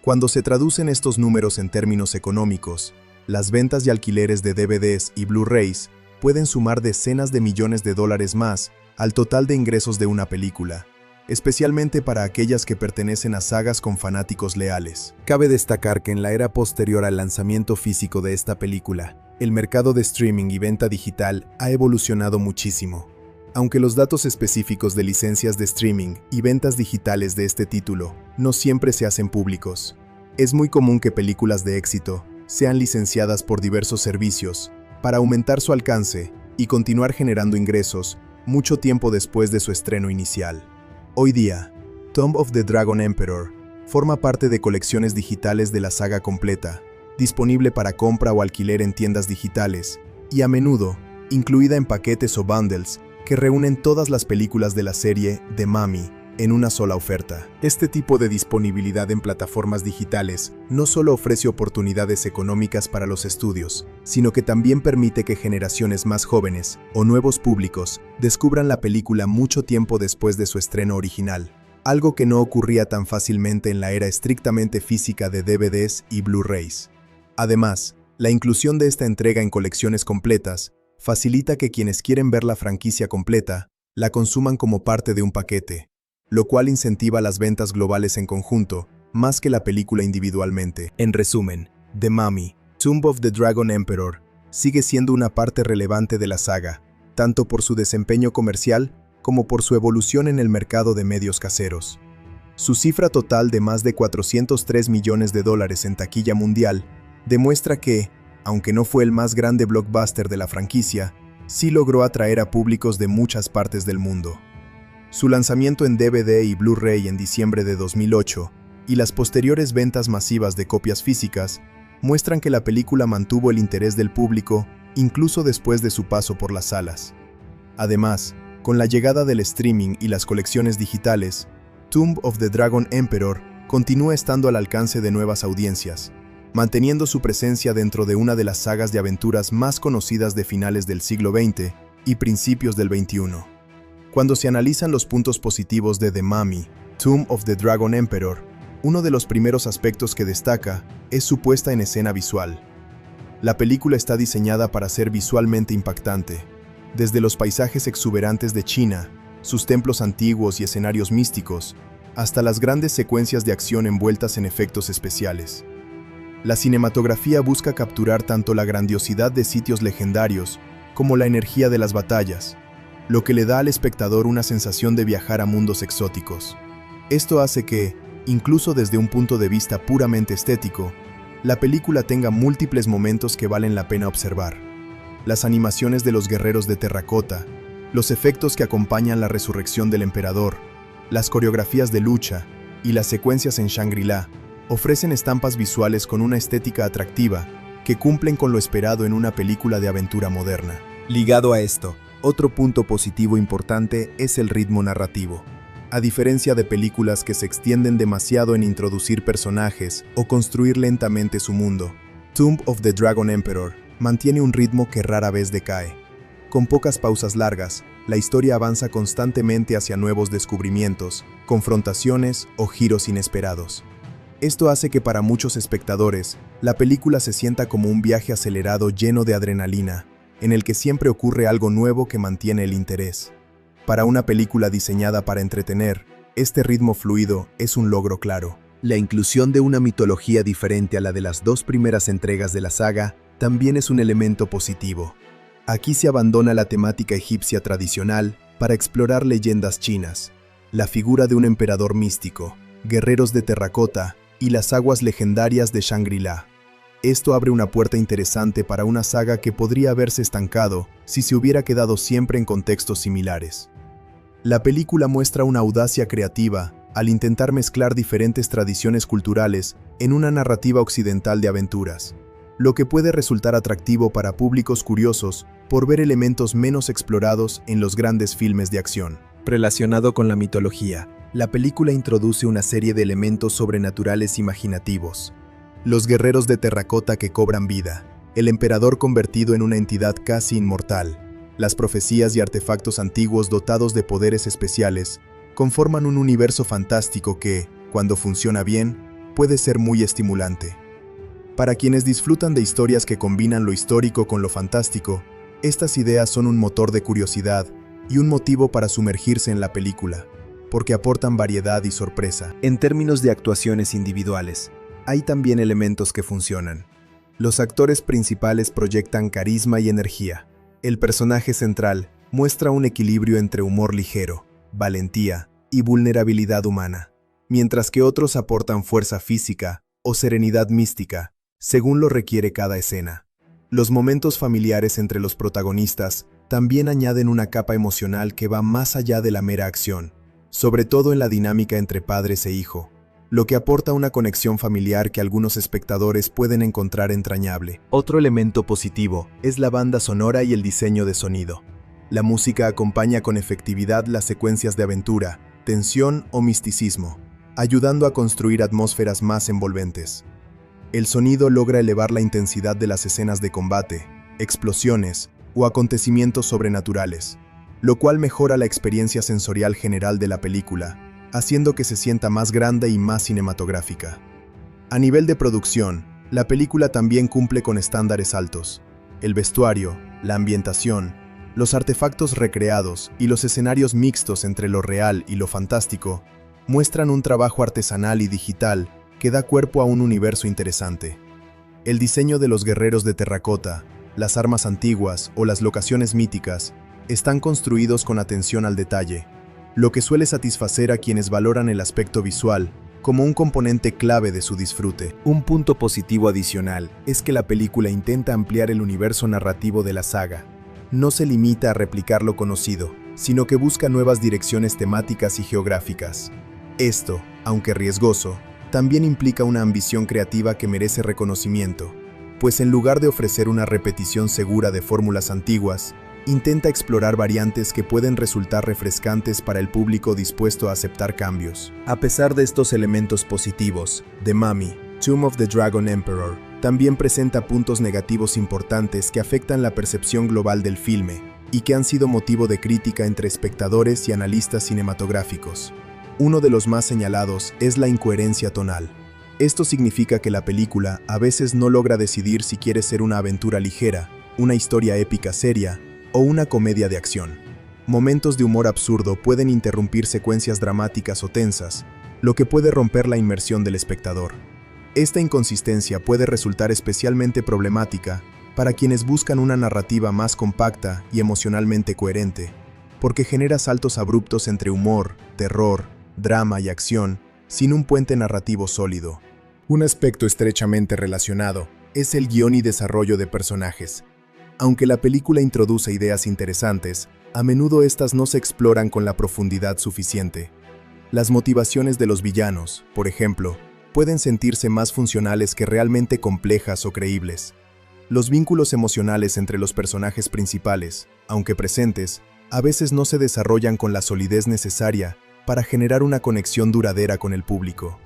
Speaker 1: Cuando se traducen estos números en términos económicos, las ventas y alquileres de DVDs y Blu-rays pueden sumar decenas de millones de dólares más al total de ingresos de una película, especialmente para aquellas que pertenecen a sagas con fanáticos leales. Cabe destacar que en la era posterior al lanzamiento físico de esta película, el mercado de streaming y venta digital ha evolucionado muchísimo. Aunque los datos específicos de licencias de streaming y ventas digitales de este título no siempre se hacen públicos, es muy común que películas de éxito sean licenciadas por diversos servicios para aumentar su alcance y continuar generando ingresos mucho tiempo después de su estreno inicial. Hoy día, Tomb of the Dragon Emperor forma parte de colecciones digitales de la saga completa, disponible para compra o alquiler en tiendas digitales, y a menudo incluida en paquetes o bundles que reúnen todas las películas de la serie The Mummy en una sola oferta. Este tipo de disponibilidad en plataformas digitales no solo ofrece oportunidades económicas para los estudios, sino que también permite que generaciones más jóvenes o nuevos públicos descubran la película mucho tiempo después de su estreno original, algo que no ocurría tan fácilmente en la era estrictamente física de DVDs y Blu-rays. Además, la inclusión de esta entrega en colecciones completas facilita que quienes quieren ver la franquicia completa la consuman como parte de un paquete, lo cual incentiva las ventas globales en conjunto, más que la película individualmente. En resumen, The Mummy, Tomb of the Dragon Emperor, sigue siendo una parte relevante de la saga, tanto por su desempeño comercial como por su evolución en el mercado de medios caseros. Su cifra total de más de 403 millones de dólares en taquilla mundial demuestra que, aunque no fue el más grande blockbuster de la franquicia, sí logró atraer a públicos de muchas partes del mundo. Su lanzamiento en DVD y Blu-ray en diciembre de 2008 y las posteriores ventas masivas de copias físicas muestran que la película mantuvo el interés del público incluso después de su paso por las salas. Además, con la llegada del streaming y las colecciones digitales, Tomb of the Dragon Emperor continúa estando al alcance de nuevas audiencias, manteniendo su presencia dentro de una de las sagas de aventuras más conocidas de finales del siglo XX y principios del XXI. Cuando se analizan los puntos positivos de The Mummy, Tomb of the Dragon Emperor, uno de los primeros aspectos que destaca es su puesta en escena visual. La película está diseñada para ser visualmente impactante, desde los paisajes exuberantes de China, sus templos antiguos y escenarios místicos, hasta las grandes secuencias de acción envueltas en efectos especiales. La cinematografía busca capturar tanto la grandiosidad de sitios legendarios como la energía de las batallas, lo que le da al espectador una sensación de viajar a mundos exóticos. Esto hace que, incluso desde un punto de vista puramente estético, la película tenga múltiples momentos que valen la pena observar. Las animaciones de los guerreros de terracota, los efectos que acompañan la resurrección del emperador, las coreografías de lucha y las secuencias en Shangri-La ofrecen estampas visuales con una estética atractiva que cumplen con lo esperado en una película de aventura moderna. Ligado a esto, otro punto positivo importante es el ritmo narrativo. A diferencia de películas que se extienden demasiado en introducir personajes o construir lentamente su mundo, Tomb of the Dragon Emperor mantiene un ritmo que rara vez decae. Con pocas pausas largas, la historia avanza constantemente hacia nuevos descubrimientos, confrontaciones o giros inesperados. Esto hace que para muchos espectadores, la película se sienta como un viaje acelerado lleno de adrenalina, en el que siempre ocurre algo nuevo que mantiene el interés. Para una película diseñada para entretener, este ritmo fluido es un logro claro. La inclusión de una mitología diferente a la de las dos primeras entregas de la saga también es un elemento positivo. Aquí se abandona la temática egipcia tradicional para explorar leyendas chinas, la figura de un emperador místico, guerreros de terracota y las aguas legendarias de Shangri-La. Esto abre una puerta interesante para una saga que podría haberse estancado si se hubiera quedado siempre en contextos similares. La película muestra una audacia creativa al intentar mezclar diferentes tradiciones culturales en una narrativa occidental de aventuras, lo que puede resultar atractivo para públicos curiosos por ver elementos menos explorados en los grandes filmes de acción. Relacionado con la mitología, la película introduce una serie de elementos sobrenaturales imaginativos. Los guerreros de terracota que cobran vida, el emperador convertido en una entidad casi inmortal, las profecías y artefactos antiguos dotados de poderes especiales, conforman un universo fantástico que, cuando funciona bien, puede ser muy estimulante. Para quienes disfrutan de historias que combinan lo histórico con lo fantástico, estas ideas son un motor de curiosidad y un motivo para sumergirse en la película, porque aportan variedad y sorpresa. En términos de actuaciones individuales, hay también elementos que funcionan. Los actores principales proyectan carisma y energía. El personaje central muestra un equilibrio entre humor ligero, valentía y vulnerabilidad humana, mientras que otros aportan fuerza física o serenidad mística, según lo requiere cada escena. Los momentos familiares entre los protagonistas también añaden una capa emocional que va más allá de la mera acción, sobre todo en la dinámica entre padres e hijo, lo que aporta una conexión familiar que algunos espectadores pueden encontrar entrañable. Otro elemento positivo es la banda sonora y el diseño de sonido. La música acompaña con efectividad las secuencias de aventura, tensión o misticismo, ayudando a construir atmósferas más envolventes. El sonido logra elevar la intensidad de las escenas de combate, explosiones o acontecimientos sobrenaturales, lo cual mejora la experiencia sensorial general de la película, haciendo que se sienta más grande y más cinematográfica. A nivel de producción, la película también cumple con estándares altos. El vestuario, la ambientación, los artefactos recreados y los escenarios mixtos entre lo real y lo fantástico muestran un trabajo artesanal y digital que da cuerpo a un universo interesante. El diseño de los guerreros de terracota, las armas antiguas o las locaciones míticas están construidos con atención al detalle, lo que suele satisfacer a quienes valoran el aspecto visual como un componente clave de su disfrute. Un punto positivo adicional es que la película intenta ampliar el universo narrativo de la saga. No se limita a replicar lo conocido, sino que busca nuevas direcciones temáticas y geográficas. Esto, aunque riesgoso, también implica una ambición creativa que merece reconocimiento, pues en lugar de ofrecer una repetición segura de fórmulas antiguas, intenta explorar variantes que pueden resultar refrescantes para el público dispuesto a aceptar cambios. A pesar de estos elementos positivos, The Mummy, Tomb of the Dragon Emperor, también presenta puntos negativos importantes que afectan la percepción global del filme y que han sido motivo de crítica entre espectadores y analistas cinematográficos. Uno de los más señalados es la incoherencia tonal. Esto significa que la película a veces no logra decidir si quiere ser una aventura ligera, una historia épica seria o una comedia de acción. Momentos de humor absurdo pueden interrumpir secuencias dramáticas o tensas, lo que puede romper la inmersión del espectador. Esta inconsistencia puede resultar especialmente problemática para quienes buscan una narrativa más compacta y emocionalmente coherente, porque genera saltos abruptos entre humor, terror, drama y acción, sin un puente narrativo sólido. Un aspecto estrechamente relacionado es el guión y desarrollo de personajes. Aunque la película introduce ideas interesantes, a menudo estas no se exploran con la profundidad suficiente. Las motivaciones de los villanos, por ejemplo, pueden sentirse más funcionales que realmente complejas o creíbles. Los vínculos emocionales entre los personajes principales, aunque presentes, a veces no se desarrollan con la solidez necesaria para generar una conexión duradera con el público.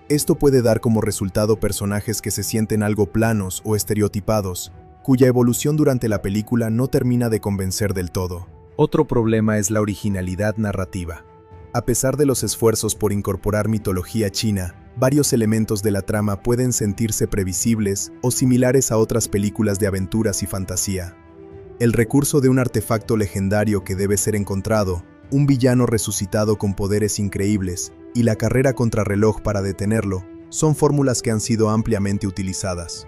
Speaker 1: Esto puede dar como resultado personajes que se sienten algo planos o estereotipados, cuya evolución durante la película no termina de convencer del todo. Otro problema es la originalidad narrativa. A pesar de los esfuerzos por incorporar mitología china, varios elementos de la trama pueden sentirse previsibles o similares a otras películas de aventuras y fantasía. El recurso de un artefacto legendario que debe ser encontrado, un villano resucitado con poderes increíbles y la carrera contrarreloj para detenerlo, son fórmulas que han sido ampliamente utilizadas.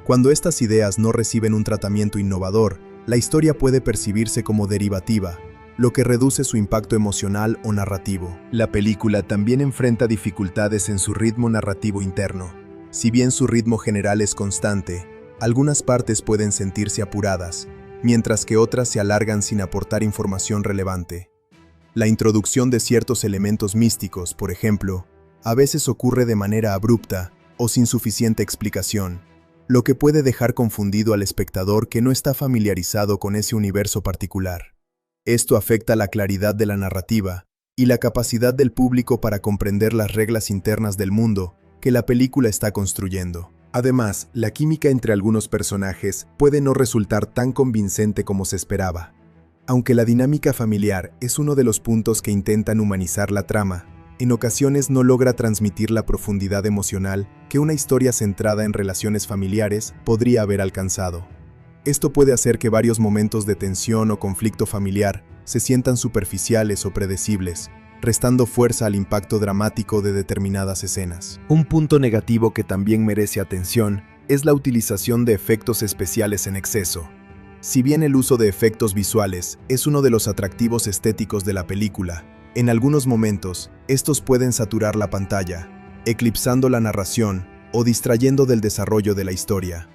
Speaker 1: Cuando estas ideas no reciben un tratamiento innovador, la historia puede percibirse como derivativa, lo que reduce su impacto emocional o narrativo. La película también enfrenta dificultades en su ritmo narrativo interno. Si bien su ritmo general es constante, algunas partes pueden sentirse apuradas, mientras que otras se alargan sin aportar información relevante. La introducción de ciertos elementos místicos, por ejemplo, a veces ocurre de manera abrupta o sin suficiente explicación, lo que puede dejar confundido al espectador que no está familiarizado con ese universo particular. Esto afecta la claridad de la narrativa y la capacidad del público para comprender las reglas internas del mundo que la película está construyendo. Además, la química entre algunos personajes puede no resultar tan convincente como se esperaba. Aunque la dinámica familiar es uno de los puntos que intentan humanizar la trama, en ocasiones no logra transmitir la profundidad emocional que una historia centrada en relaciones familiares podría haber alcanzado. Esto puede hacer que varios momentos de tensión o conflicto familiar se sientan superficiales o predecibles, restando fuerza al impacto dramático de determinadas escenas. Un punto negativo que también merece atención es la utilización de efectos especiales en exceso. Si bien el uso de efectos visuales es uno de los atractivos estéticos de la película, en algunos momentos estos pueden saturar la pantalla, eclipsando la narración o distrayendo del desarrollo de la historia.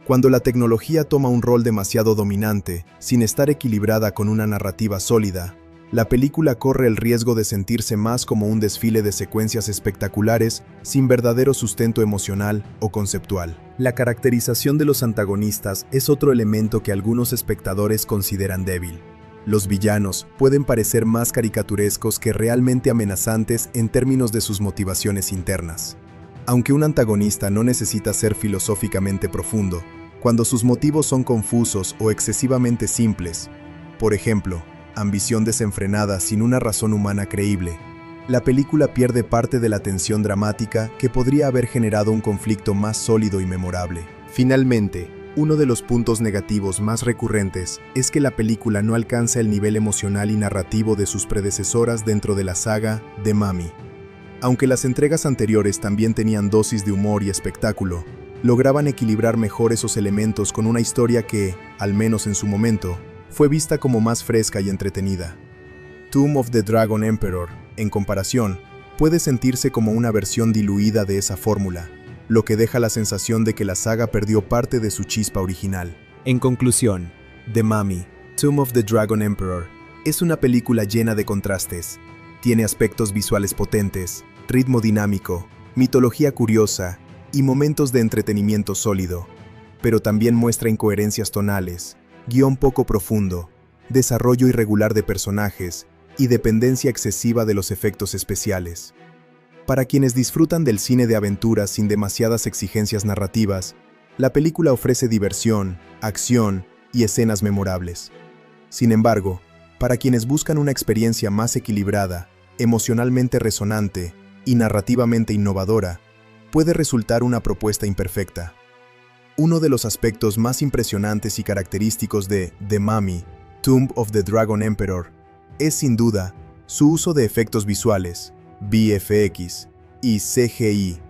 Speaker 1: Cuando la tecnología toma un rol demasiado dominante, sin estar equilibrada con una narrativa sólida, la película corre el riesgo de sentirse más como un desfile de secuencias espectaculares sin verdadero sustento emocional o conceptual. La caracterización de los antagonistas es otro elemento que algunos espectadores consideran débil. Los villanos pueden parecer más caricaturescos que realmente amenazantes en términos de sus motivaciones internas. Aunque un antagonista no necesita ser filosóficamente profundo, cuando sus motivos son confusos o excesivamente simples, por ejemplo, ambición desenfrenada sin una razón humana creíble, la película pierde parte de la tensión dramática que podría haber generado un conflicto más sólido y memorable. Finalmente, uno de los puntos negativos más recurrentes es que la película no alcanza el nivel emocional y narrativo de sus predecesoras dentro de la saga de Mummy. Aunque las entregas anteriores también tenían dosis de humor y espectáculo, lograban equilibrar mejor esos elementos con una historia que, al menos en su momento, fue vista como más fresca y entretenida. Tomb of the Dragon Emperor, en comparación, puede sentirse como una versión diluida de esa fórmula, lo que deja la sensación de que la saga perdió parte de su chispa original. En conclusión, The Mummy, Tomb of the Dragon Emperor, es una película llena de contrastes. Tiene aspectos visuales potentes, ritmo dinámico, mitología curiosa y momentos de entretenimiento sólido, pero también muestra incoherencias tonales, guión poco profundo, desarrollo irregular de personajes y dependencia excesiva de los efectos especiales. Para quienes disfrutan del cine de aventuras sin demasiadas exigencias narrativas, la película ofrece diversión, acción y escenas memorables. Sin embargo, para quienes buscan una experiencia más equilibrada, emocionalmente resonante y narrativamente innovadora, puede resultar una propuesta imperfecta. Uno de los aspectos más impresionantes y característicos de The Mummy, Tomb of the Dragon Emperor, es sin duda su uso de efectos visuales, VFX y CGI,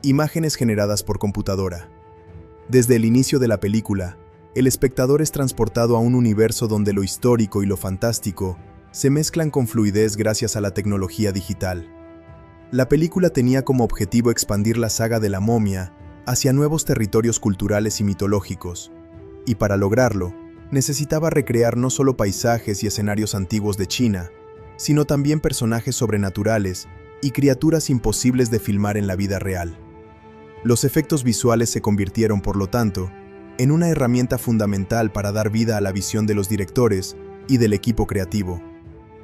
Speaker 1: imágenes generadas por computadora. Desde el inicio de la película, el espectador es transportado a un universo donde lo histórico y lo fantástico se mezclan con fluidez gracias a la tecnología digital. La película tenía como objetivo expandir la saga de la momia hacia nuevos territorios culturales y mitológicos, y para lograrlo, necesitaba recrear no solo paisajes y escenarios antiguos de China, sino también personajes sobrenaturales y criaturas imposibles de filmar en la vida real. Los efectos visuales se convirtieron, por lo tanto, en una herramienta fundamental para dar vida a la visión de los directores y del equipo creativo.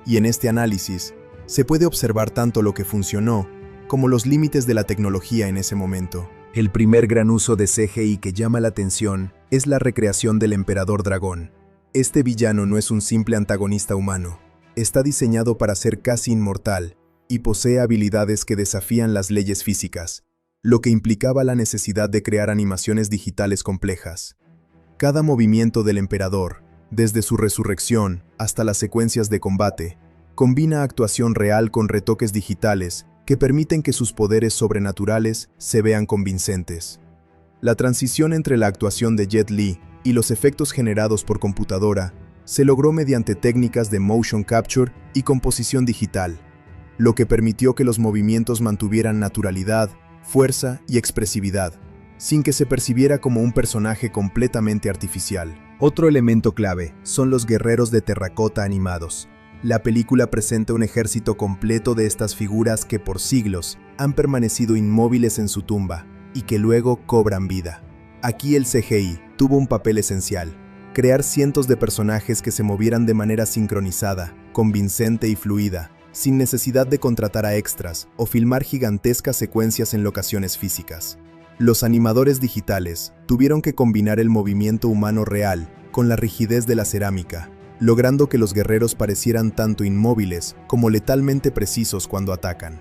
Speaker 1: Y en este análisis, se puede observar tanto lo que funcionó como los límites de la tecnología en ese momento. El primer gran uso de CGI que llama la atención es la recreación del Emperador Dragón. Este villano no es un simple antagonista humano. Está diseñado para ser casi inmortal y posee habilidades que desafían las leyes físicas, lo que implicaba la necesidad de crear animaciones digitales complejas. Cada movimiento del emperador, desde su resurrección hasta las secuencias de combate, combina actuación real con retoques digitales que permiten que sus poderes sobrenaturales se vean convincentes. La transición entre la actuación de Jet Li y los efectos generados por computadora se logró mediante técnicas de motion capture y composición digital, lo que permitió que los movimientos mantuvieran naturalidad, fuerza y expresividad, sin que se percibiera como un personaje completamente artificial. Otro elemento clave son los guerreros de terracota animados. La película presenta un ejército completo de estas figuras que por siglos han permanecido inmóviles en su tumba y que luego cobran vida. Aquí el CGI tuvo un papel esencial: crear cientos de personajes que se movieran de manera sincronizada, convincente y fluida, sin necesidad de contratar a extras o filmar gigantescas secuencias en locaciones físicas. Los animadores digitales tuvieron que combinar el movimiento humano real con la rigidez de la cerámica, logrando que los guerreros parecieran tanto inmóviles como letalmente precisos cuando atacan.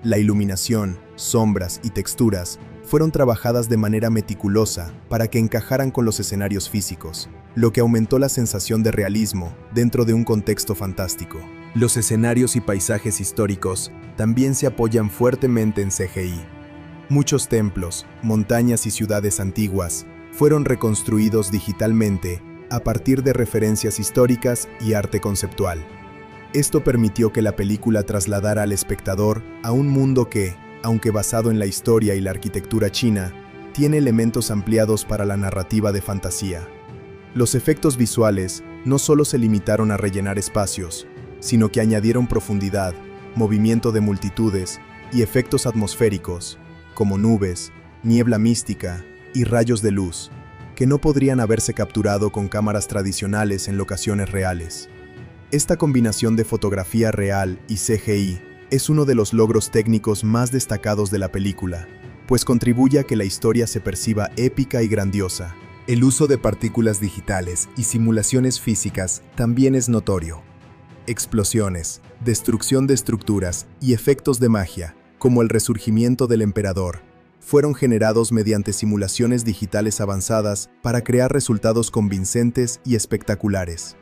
Speaker 1: La iluminación, sombras y texturas fueron trabajadas de manera meticulosa para que encajaran con los escenarios físicos, lo que aumentó la sensación de realismo dentro de un contexto fantástico. Los escenarios y paisajes históricos también se apoyan fuertemente en CGI. Muchos templos, montañas y ciudades antiguas fueron reconstruidos digitalmente a partir de referencias históricas y arte conceptual. Esto permitió que la película trasladara al espectador a un mundo que, aunque basado en la historia y la arquitectura china, tiene elementos ampliados para la narrativa de fantasía. Los efectos visuales no solo se limitaron a rellenar espacios, sino que añadieron profundidad, movimiento de multitudes y efectos atmosféricos, como nubes, niebla mística y rayos de luz, que no podrían haberse capturado con cámaras tradicionales en locaciones reales. Esta combinación de fotografía real y CGI es uno de los logros técnicos más destacados de la película, pues contribuye a que la historia se perciba épica y grandiosa. El uso de partículas digitales y simulaciones físicas también es notorio. Explosiones, destrucción de estructuras y efectos de magia, como el resurgimiento del emperador, fueron generados mediante simulaciones digitales avanzadas para crear resultados convincentes y espectaculares.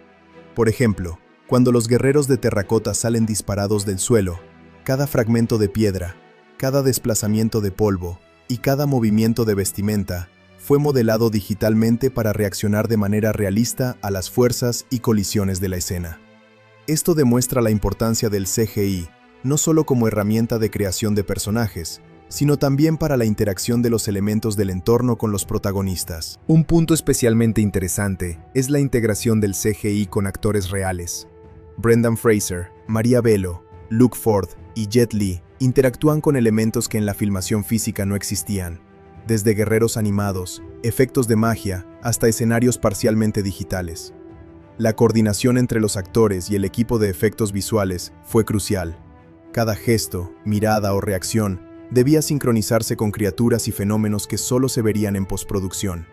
Speaker 1: Por ejemplo, cuando los guerreros de terracota salen disparados del suelo, cada fragmento de piedra, cada desplazamiento de polvo y cada movimiento de vestimenta fue modelado digitalmente para reaccionar de manera realista a las fuerzas y colisiones de la escena. Esto demuestra la importancia del CGI, no solo como herramienta de creación de personajes, sino también para la interacción de los elementos del entorno con los protagonistas. Un punto especialmente interesante es la integración del CGI con actores reales. Brendan Fraser, Maria Bello, Luke Ford y Jet Li interactúan con elementos que en la filmación física no existían, desde guerreros animados, efectos de magia, hasta escenarios parcialmente digitales. La coordinación entre los actores y el equipo de efectos visuales fue crucial. Cada gesto, mirada o reacción debía sincronizarse con criaturas y fenómenos que solo se verían en postproducción.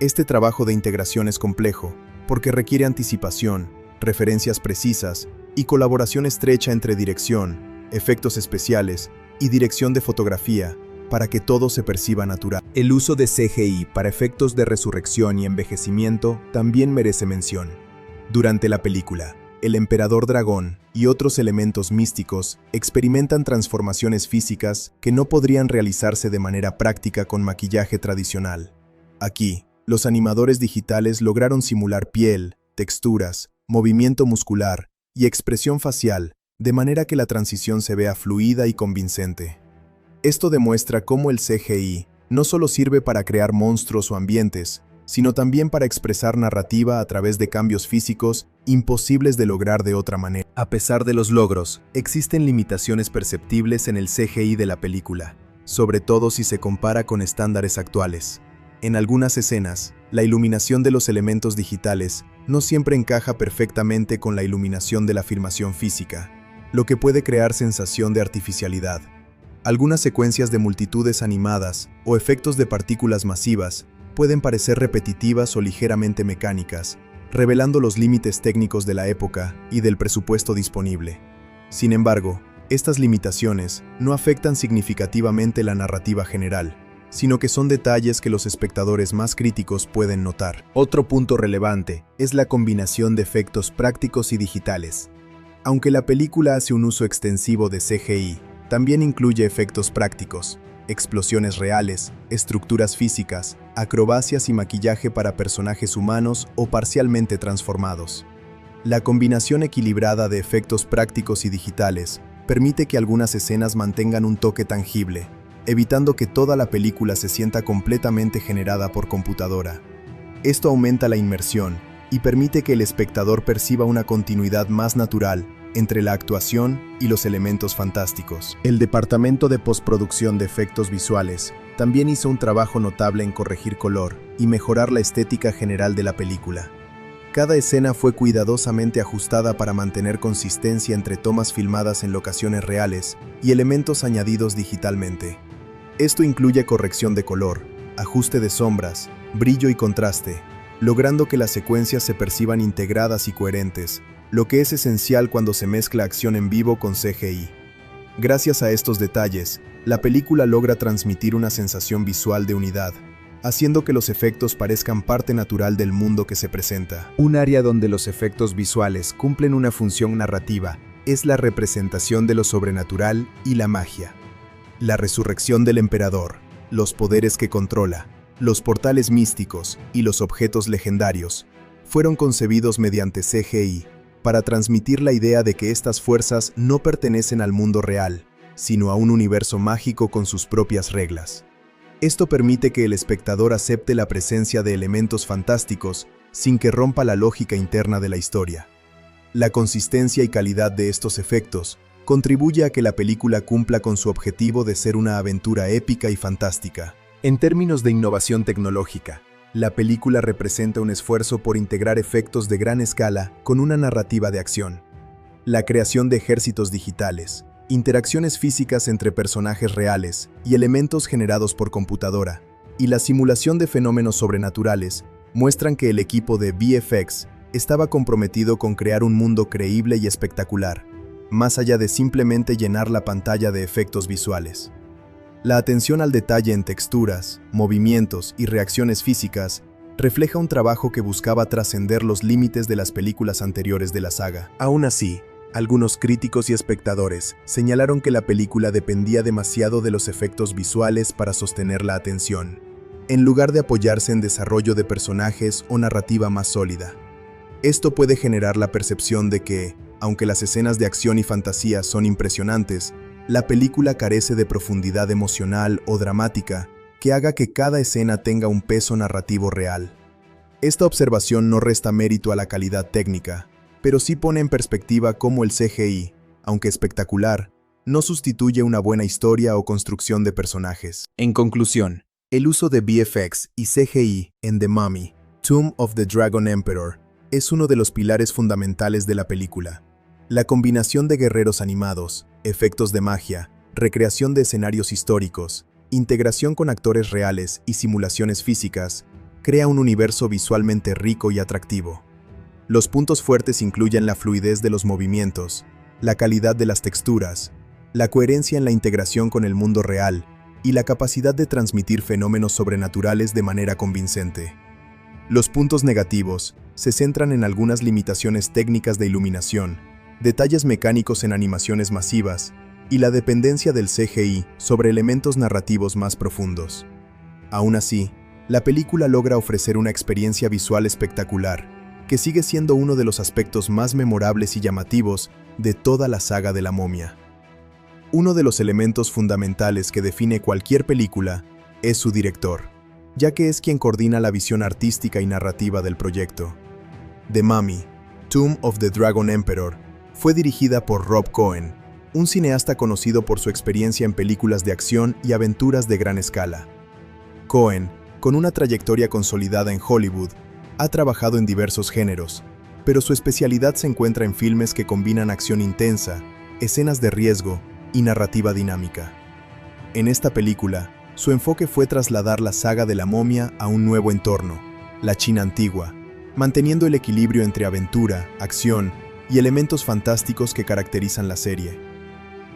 Speaker 1: Este trabajo de integración es complejo, porque requiere anticipación, referencias precisas y colaboración estrecha entre dirección, efectos especiales y dirección de fotografía, para que todo se perciba natural. El uso de CGI para efectos de resurrección y envejecimiento también merece mención. Durante la película, el Emperador Dragón y otros elementos místicos experimentan transformaciones físicas que no podrían realizarse de manera práctica con maquillaje tradicional. Aquí, los animadores digitales lograron simular piel, texturas, movimiento muscular y expresión facial, de manera que la transición se vea fluida y convincente. Esto demuestra cómo el CGI no solo sirve para crear monstruos o ambientes, sino también para expresar narrativa a través de cambios físicos imposibles de lograr de otra manera. A pesar de los logros, existen limitaciones perceptibles en el CGI de la película, sobre todo si se compara con estándares actuales. En algunas escenas, la iluminación de los elementos digitales no siempre encaja perfectamente con la iluminación de la filmación física, lo que puede crear sensación de artificialidad. Algunas secuencias de multitudes animadas o efectos de partículas masivas pueden parecer repetitivas o ligeramente mecánicas, revelando los límites técnicos de la época y del presupuesto disponible. Sin embargo, estas limitaciones no afectan significativamente la narrativa general, sino que son detalles que los espectadores más críticos pueden notar. Otro punto relevante es la combinación de efectos prácticos y digitales. Aunque la película hace un uso extensivo de CGI, también incluye efectos prácticos, explosiones reales, estructuras físicas, acrobacias y maquillaje para personajes humanos o parcialmente transformados. La combinación equilibrada de efectos prácticos y digitales permite que algunas escenas mantengan un toque tangible, evitando que toda la película se sienta completamente generada por computadora. Esto aumenta la inmersión y permite que el espectador perciba una continuidad más natural entre la actuación y los elementos fantásticos. El departamento de postproducción de efectos visuales también hizo un trabajo notable en corregir color y mejorar la estética general de la película. Cada escena fue cuidadosamente ajustada para mantener consistencia entre tomas filmadas en locaciones reales y elementos añadidos digitalmente. Esto incluye corrección de color, ajuste de sombras, brillo y contraste, logrando que las secuencias se perciban integradas y coherentes, lo que es esencial cuando se mezcla acción en vivo con CGI. Gracias a estos detalles, la película logra transmitir una sensación visual de unidad, haciendo que los efectos parezcan parte natural del mundo que se presenta. Un área donde los efectos visuales cumplen una función narrativa es la representación de lo sobrenatural y la magia. La resurrección del emperador, los poderes que controla, los portales místicos y los objetos legendarios fueron concebidos mediante CGI para transmitir la idea de que estas fuerzas no pertenecen al mundo real, sino a un universo mágico con sus propias reglas. Esto permite que el espectador acepte la presencia de elementos fantásticos sin que rompa la lógica interna de la historia. La consistencia y calidad de estos efectos contribuye a que la película cumpla con su objetivo de ser una aventura épica y fantástica. En términos de innovación tecnológica, la película representa un esfuerzo por integrar efectos de gran escala con una narrativa de acción. La creación de ejércitos digitales, interacciones físicas entre personajes reales y elementos generados por computadora, y la simulación de fenómenos sobrenaturales muestran que el equipo de VFX estaba comprometido con crear un mundo creíble y espectacular, más allá de simplemente llenar la pantalla de efectos visuales. La atención al detalle en texturas, movimientos y reacciones físicas refleja un trabajo que buscaba trascender los límites de las películas anteriores de la saga. Aún así, algunos críticos y espectadores señalaron que la película dependía demasiado de los efectos visuales para sostener la atención, en lugar de apoyarse en desarrollo de personajes o narrativa más sólida. Esto puede generar la percepción de que, aunque las escenas de acción y fantasía son impresionantes, la película carece de profundidad emocional o dramática que haga que cada escena tenga un peso narrativo real. Esta observación no resta mérito a la calidad técnica, pero sí pone en perspectiva cómo el CGI, aunque espectacular, no sustituye una buena historia o construcción de personajes. En conclusión, el uso de VFX y CGI en The Mummy, Tomb of the Dragon Emperor, es uno de los pilares fundamentales de la película. La combinación de guerreros animados, efectos de magia, recreación de escenarios históricos, integración con actores reales y simulaciones físicas, crea un universo visualmente rico y atractivo. Los puntos fuertes incluyen la fluidez de los movimientos, la calidad de las texturas, la coherencia en la integración con el mundo real y la capacidad de transmitir fenómenos sobrenaturales de manera convincente. Los puntos negativos se centran en algunas limitaciones técnicas de iluminación, detalles mecánicos en animaciones masivas y la dependencia del CGI sobre elementos narrativos más profundos. Aún así, la película logra ofrecer una experiencia visual espectacular, que sigue siendo uno de los aspectos más memorables y llamativos de toda la saga de la momia. Uno de los elementos fundamentales que define cualquier película es su director, ya que es quien coordina la visión artística y narrativa del proyecto. The Mummy, Tomb of the Dragon Emperor, fue dirigida por Rob Cohen, un cineasta conocido por su experiencia en películas de acción y aventuras de gran escala. Cohen Con una trayectoria consolidada en Hollywood, ha trabajado en diversos géneros, pero su especialidad se encuentra en filmes que combinan acción intensa, escenas de riesgo y narrativa dinámica. En esta película, su enfoque fue trasladar la saga de la momia a un nuevo entorno, la China antigua, manteniendo el equilibrio entre aventura, acción y elementos fantásticos que caracterizan la serie.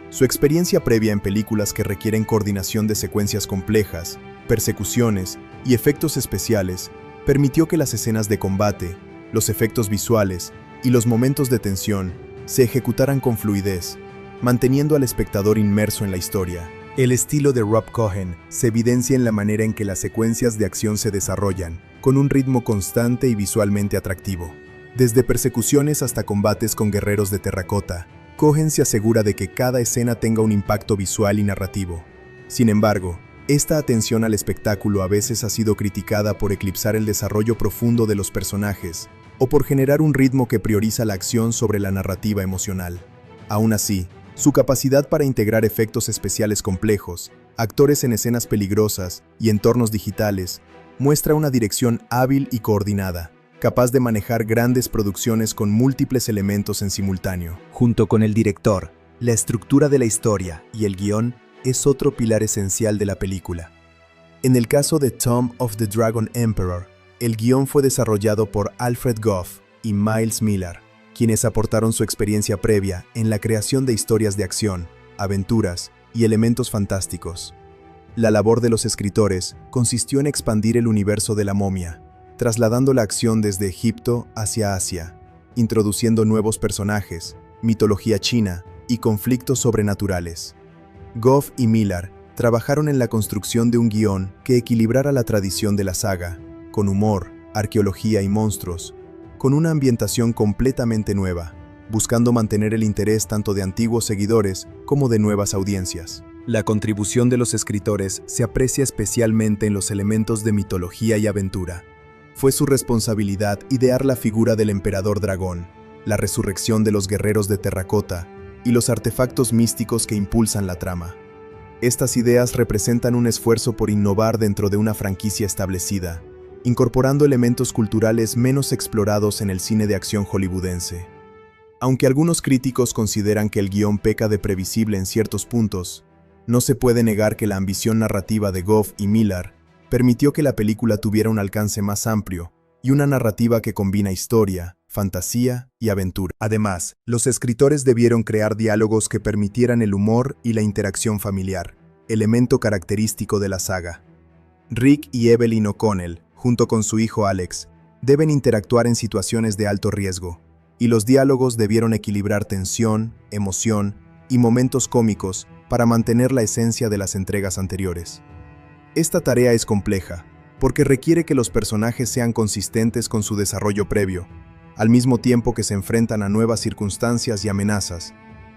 Speaker 1: Su experiencia previa en películas que requieren coordinación de secuencias complejas, persecuciones y efectos especiales permitió que las escenas de combate, los efectos visuales y los momentos de tensión se ejecutaran con fluidez, manteniendo al espectador inmerso en la historia. El estilo de Rob Cohen se evidencia en la manera en que las secuencias de acción se desarrollan, con un ritmo constante y visualmente atractivo. Desde persecuciones hasta combates con guerreros de terracota, Cohen se asegura de que cada escena tenga un impacto visual y narrativo. Sin embargo, esta atención al espectáculo a veces ha sido criticada por eclipsar el desarrollo profundo de los personajes o por generar un ritmo que prioriza la acción sobre la narrativa emocional. Aún así, su capacidad para integrar efectos especiales complejos, actores en escenas peligrosas y entornos digitales muestra una dirección hábil y coordinada, capaz de manejar grandes producciones con múltiples elementos en simultáneo. Junto con el director, la estructura de la historia y el guión es otro pilar esencial de la película. En el caso de Tomb of the Dragon Emperor, el guión fue desarrollado por Alfred Gough y Miles Millar, quienes aportaron su experiencia previa en la creación de historias de acción, aventuras y elementos fantásticos. La labor de los escritores consistió en expandir el universo de la momia, trasladando la acción desde Egipto hacia Asia, introduciendo nuevos personajes, mitología china y conflictos sobrenaturales. Gough y Millar trabajaron en la construcción de un guión que equilibrara la tradición de la saga, con humor, arqueología y monstruos, con una ambientación completamente nueva, buscando mantener el interés tanto de antiguos seguidores como de nuevas audiencias. La contribución de los escritores se aprecia especialmente en los elementos de mitología y aventura. Fue su responsabilidad idear la figura del emperador dragón, la resurrección de los guerreros de terracota y los artefactos místicos que impulsan la trama. Estas ideas representan un esfuerzo por innovar dentro de una franquicia establecida, incorporando elementos culturales menos explorados en el cine de acción hollywoodense. Aunque algunos críticos consideran que el guión peca de previsible en ciertos puntos, no se puede negar que la ambición narrativa de Gough y Millar permitió que la película tuviera un alcance más amplio y una narrativa que combina historia, fantasía y aventura. Además, los escritores debieron crear diálogos que permitieran el humor y la interacción familiar, elemento característico de la saga. Rick y Evelyn O'Connell, junto con su hijo Alex, deben interactuar en situaciones de alto riesgo, y los diálogos debieron equilibrar tensión, emoción y momentos cómicos para mantener la esencia de las entregas anteriores. Esta tarea es compleja, porque requiere que los personajes sean consistentes con su desarrollo previo, al mismo tiempo que se enfrentan a nuevas circunstancias y amenazas,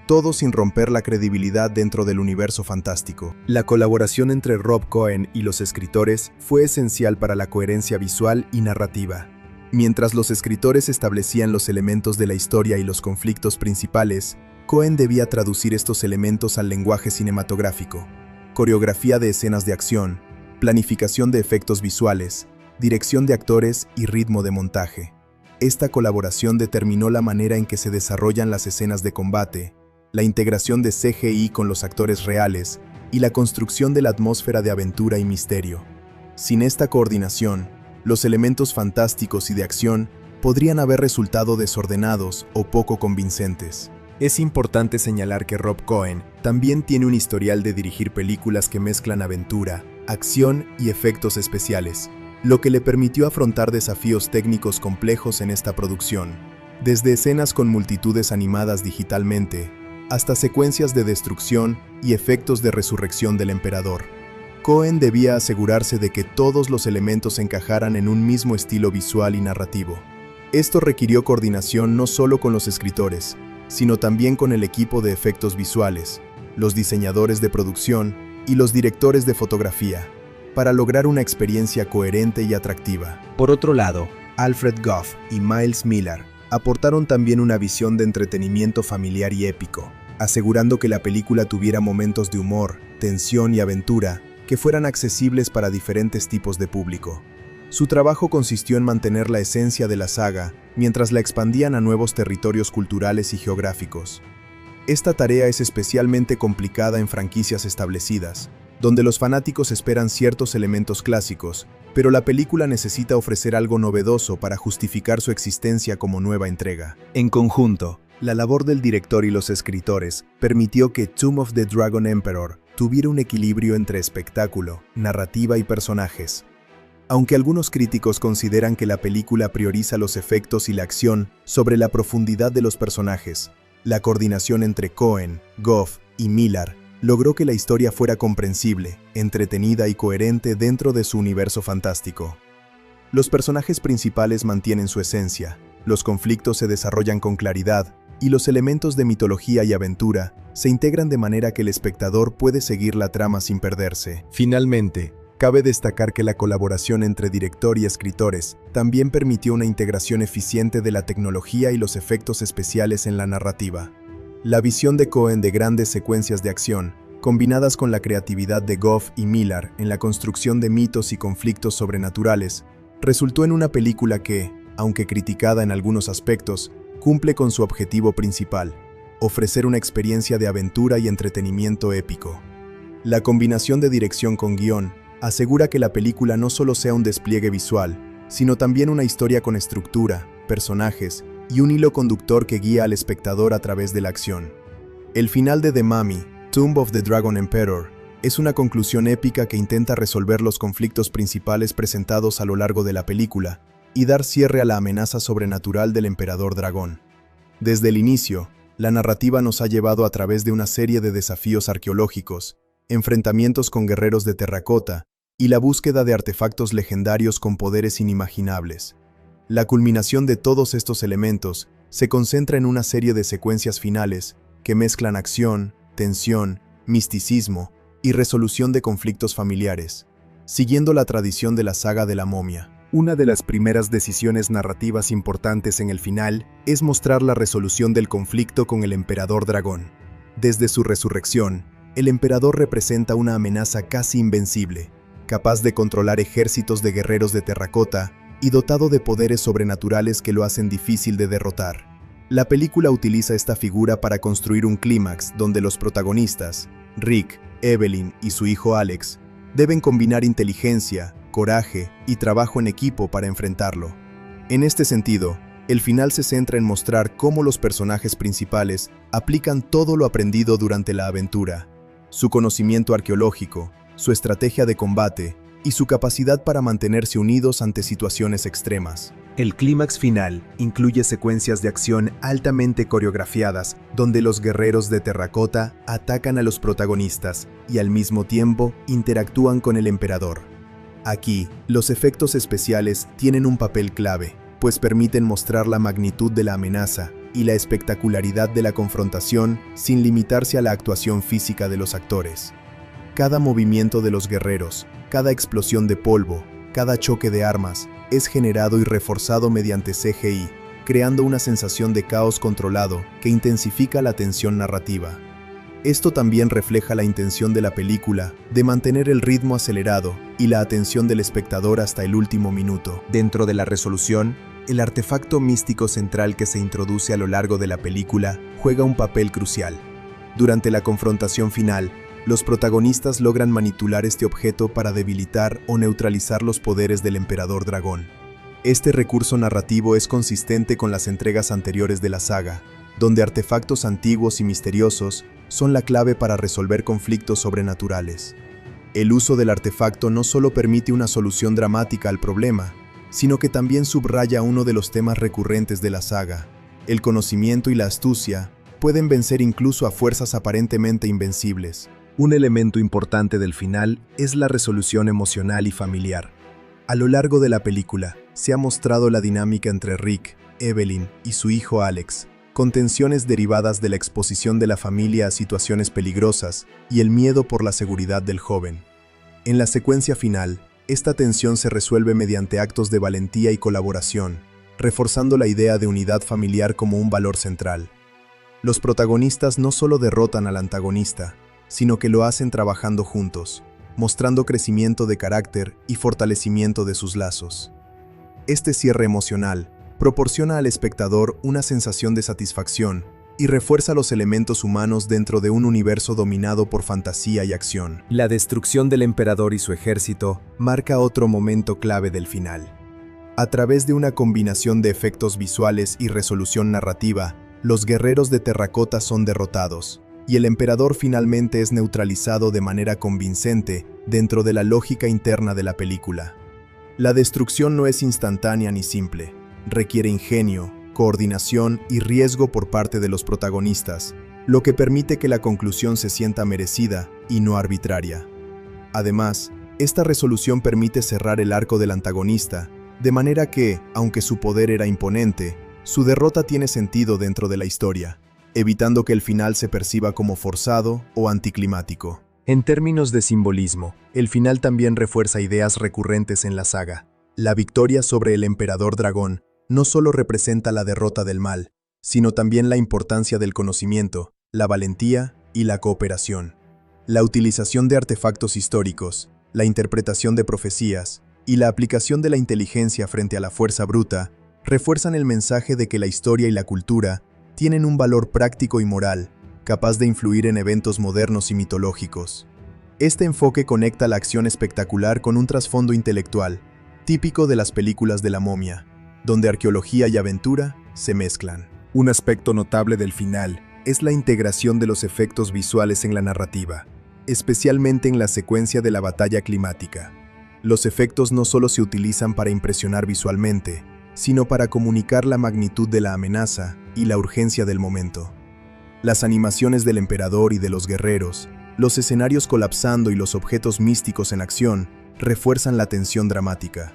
Speaker 1: todo sin romper la credibilidad dentro del universo fantástico. La colaboración entre Rob Cohen y los escritores fue esencial para la coherencia visual y narrativa. Mientras los escritores establecían los elementos de la historia y los conflictos principales, Cohen debía traducir estos elementos al lenguaje cinematográfico, coreografía de escenas de acción, planificación de efectos visuales, dirección de actores y ritmo de montaje. Esta colaboración determinó la manera en que se desarrollan las escenas de combate, la integración de CGI con los actores reales y la construcción de la atmósfera de aventura y misterio. Sin esta coordinación, los elementos fantásticos y de acción podrían haber resultado desordenados o poco convincentes. Es importante señalar que Rob Cohen también tiene un historial de dirigir películas que mezclan aventura, acción y efectos especiales, lo que le permitió afrontar desafíos técnicos complejos en esta producción, desde escenas con multitudes animadas digitalmente, hasta secuencias de destrucción y efectos de resurrección del emperador. Cohen debía asegurarse de que todos los elementos encajaran en un mismo estilo visual y narrativo. Esto requirió coordinación no solo con los escritores, sino también con el equipo de efectos visuales, los diseñadores de producción y los directores de fotografía, para lograr una experiencia coherente y atractiva. Por otro lado, Alfred Gough y Miles Millar aportaron también una visión de entretenimiento familiar y épico, asegurando que la película tuviera momentos de humor, tensión y aventura que que fueran accesibles para diferentes tipos de público. Su trabajo consistió en mantener la esencia de la saga, mientras la expandían a nuevos territorios culturales y geográficos. Esta tarea es especialmente complicada en franquicias establecidas, donde los fanáticos esperan ciertos elementos clásicos, pero la película necesita ofrecer algo novedoso para justificar su existencia como nueva entrega. En conjunto, la labor del director y los escritores permitió que Tomb of the Dragon Emperor tuviera un equilibrio entre espectáculo, narrativa y personajes. Aunque algunos críticos consideran que la película prioriza los efectos y la acción sobre la profundidad de los personajes, la coordinación entre Coen, Goff y Miller logró que la historia fuera comprensible, entretenida y coherente dentro de su universo fantástico. Los personajes principales mantienen su esencia, los conflictos se desarrollan con claridad y los elementos de mitología y aventura se integran de manera que el espectador puede seguir la trama sin perderse. Finalmente, cabe destacar que la colaboración entre director y escritores también permitió una integración eficiente de la tecnología y los efectos especiales en la narrativa. La visión de Coen de grandes secuencias de acción, combinadas con la creatividad de Goff y Miller en la construcción de mitos y conflictos sobrenaturales, resultó en una película que, aunque criticada en algunos aspectos, cumple con su objetivo principal: ofrecer una experiencia de aventura y entretenimiento épico. La combinación de dirección con guión asegura que la película no solo sea un despliegue visual, sino también una historia con estructura, personajes y un hilo conductor que guía al espectador a través de la acción. El final de The Mummy, Tomb of the Dragon Emperor, es una conclusión épica que intenta resolver los conflictos principales presentados a lo largo de la película y dar cierre a la amenaza sobrenatural del emperador dragón. Desde el inicio, la narrativa nos ha llevado a través de una serie de desafíos arqueológicos, enfrentamientos con guerreros de terracota y la búsqueda de artefactos legendarios con poderes inimaginables. La culminación de todos estos elementos se concentra en una serie de secuencias finales que mezclan acción, tensión, misticismo y resolución de conflictos familiares, siguiendo la tradición de la saga de la momia. Una de las primeras decisiones narrativas importantes en el final es mostrar la resolución del conflicto con el emperador dragón. Desde su resurrección, el emperador representa una amenaza casi invencible, capaz de controlar ejércitos de guerreros de terracota y dotado de poderes sobrenaturales que lo hacen difícil de derrotar. La película utiliza esta figura para construir un clímax donde los protagonistas, Rick, Evelyn y su hijo Alex, deben combinar inteligencia, coraje y trabajo en equipo para enfrentarlo. En este sentido, el final se centra en mostrar cómo los personajes principales aplican todo lo aprendido durante la aventura, su conocimiento arqueológico, su estrategia de combate y su capacidad para mantenerse unidos ante situaciones extremas. El clímax final incluye secuencias de acción altamente coreografiadas donde los guerreros de terracota atacan a los protagonistas y al mismo tiempo interactúan con el emperador. Aquí, los efectos especiales tienen un papel clave, pues permiten mostrar la magnitud de la amenaza y la espectacularidad de la confrontación sin limitarse a la actuación física de los actores. Cada movimiento de los guerreros, cada explosión de polvo, cada choque de armas, es generado y reforzado mediante CGI, creando una sensación de caos controlado que intensifica la tensión narrativa. Esto también refleja la intención de la película de mantener el ritmo acelerado y la atención del espectador hasta el último minuto. Dentro de la resolución, el artefacto místico central que se introduce a lo largo de la película juega un papel crucial. Durante la confrontación final, los protagonistas logran manipular este objeto para debilitar o neutralizar los poderes del emperador dragón. Este recurso narrativo es consistente con las entregas anteriores de la saga, donde artefactos antiguos y misteriosos son la clave para resolver conflictos sobrenaturales. El uso del artefacto no solo permite una solución dramática al problema, sino que también subraya uno de los temas recurrentes de la saga. El conocimiento y la astucia pueden vencer incluso a fuerzas aparentemente invencibles. Un elemento importante del final es la resolución emocional y familiar. A lo largo de la película, se ha mostrado la dinámica entre Rick, Evelyn y su hijo Alex, con tensiones derivadas de la exposición de la familia a situaciones peligrosas y el miedo por la seguridad del joven. En la secuencia final, esta tensión se resuelve mediante actos de valentía y colaboración, reforzando la idea de unidad familiar como un valor central. Los protagonistas no solo derrotan al antagonista, sino que lo hacen trabajando juntos, mostrando crecimiento de carácter y fortalecimiento de sus lazos. Este cierre emocional proporciona al espectador una sensación de satisfacción y refuerza los elementos humanos dentro de un universo dominado por fantasía y acción. La destrucción del emperador y su ejército marca otro momento clave del final. A través de una combinación de efectos visuales y resolución narrativa, los guerreros de terracota son derrotados, y el emperador finalmente es neutralizado de manera convincente dentro de la lógica interna de la película. La destrucción no es instantánea ni simple, requiere ingenio, coordinación y riesgo por parte de los protagonistas, lo que permite que la conclusión se sienta merecida y no arbitraria. Además, esta resolución permite cerrar el arco del antagonista, de manera que, aunque su poder era imponente, su derrota tiene sentido dentro de la historia, evitando que el final se perciba como forzado o anticlimático. En términos de simbolismo, el final también refuerza ideas recurrentes en la saga. La victoria sobre el emperador dragón no solo representa la derrota del mal, sino también la importancia del conocimiento, la valentía y la cooperación. La utilización de artefactos históricos, la interpretación de profecías y la aplicación de la inteligencia frente a la fuerza bruta refuerzan el mensaje de que la historia y la cultura tienen un valor práctico y moral, capaz de influir en eventos modernos y mitológicos. Este enfoque conecta la acción espectacular con un trasfondo intelectual, típico de las películas de la momia, donde arqueología y aventura se mezclan. Un aspecto notable del final es la integración de los efectos visuales en la narrativa, especialmente en la secuencia de la batalla climática. Los efectos no solo se utilizan para impresionar visualmente, sino para comunicar la magnitud de la amenaza y la urgencia del momento. Las animaciones del emperador y de los guerreros, los escenarios colapsando y los objetos místicos en acción refuerzan la tensión dramática.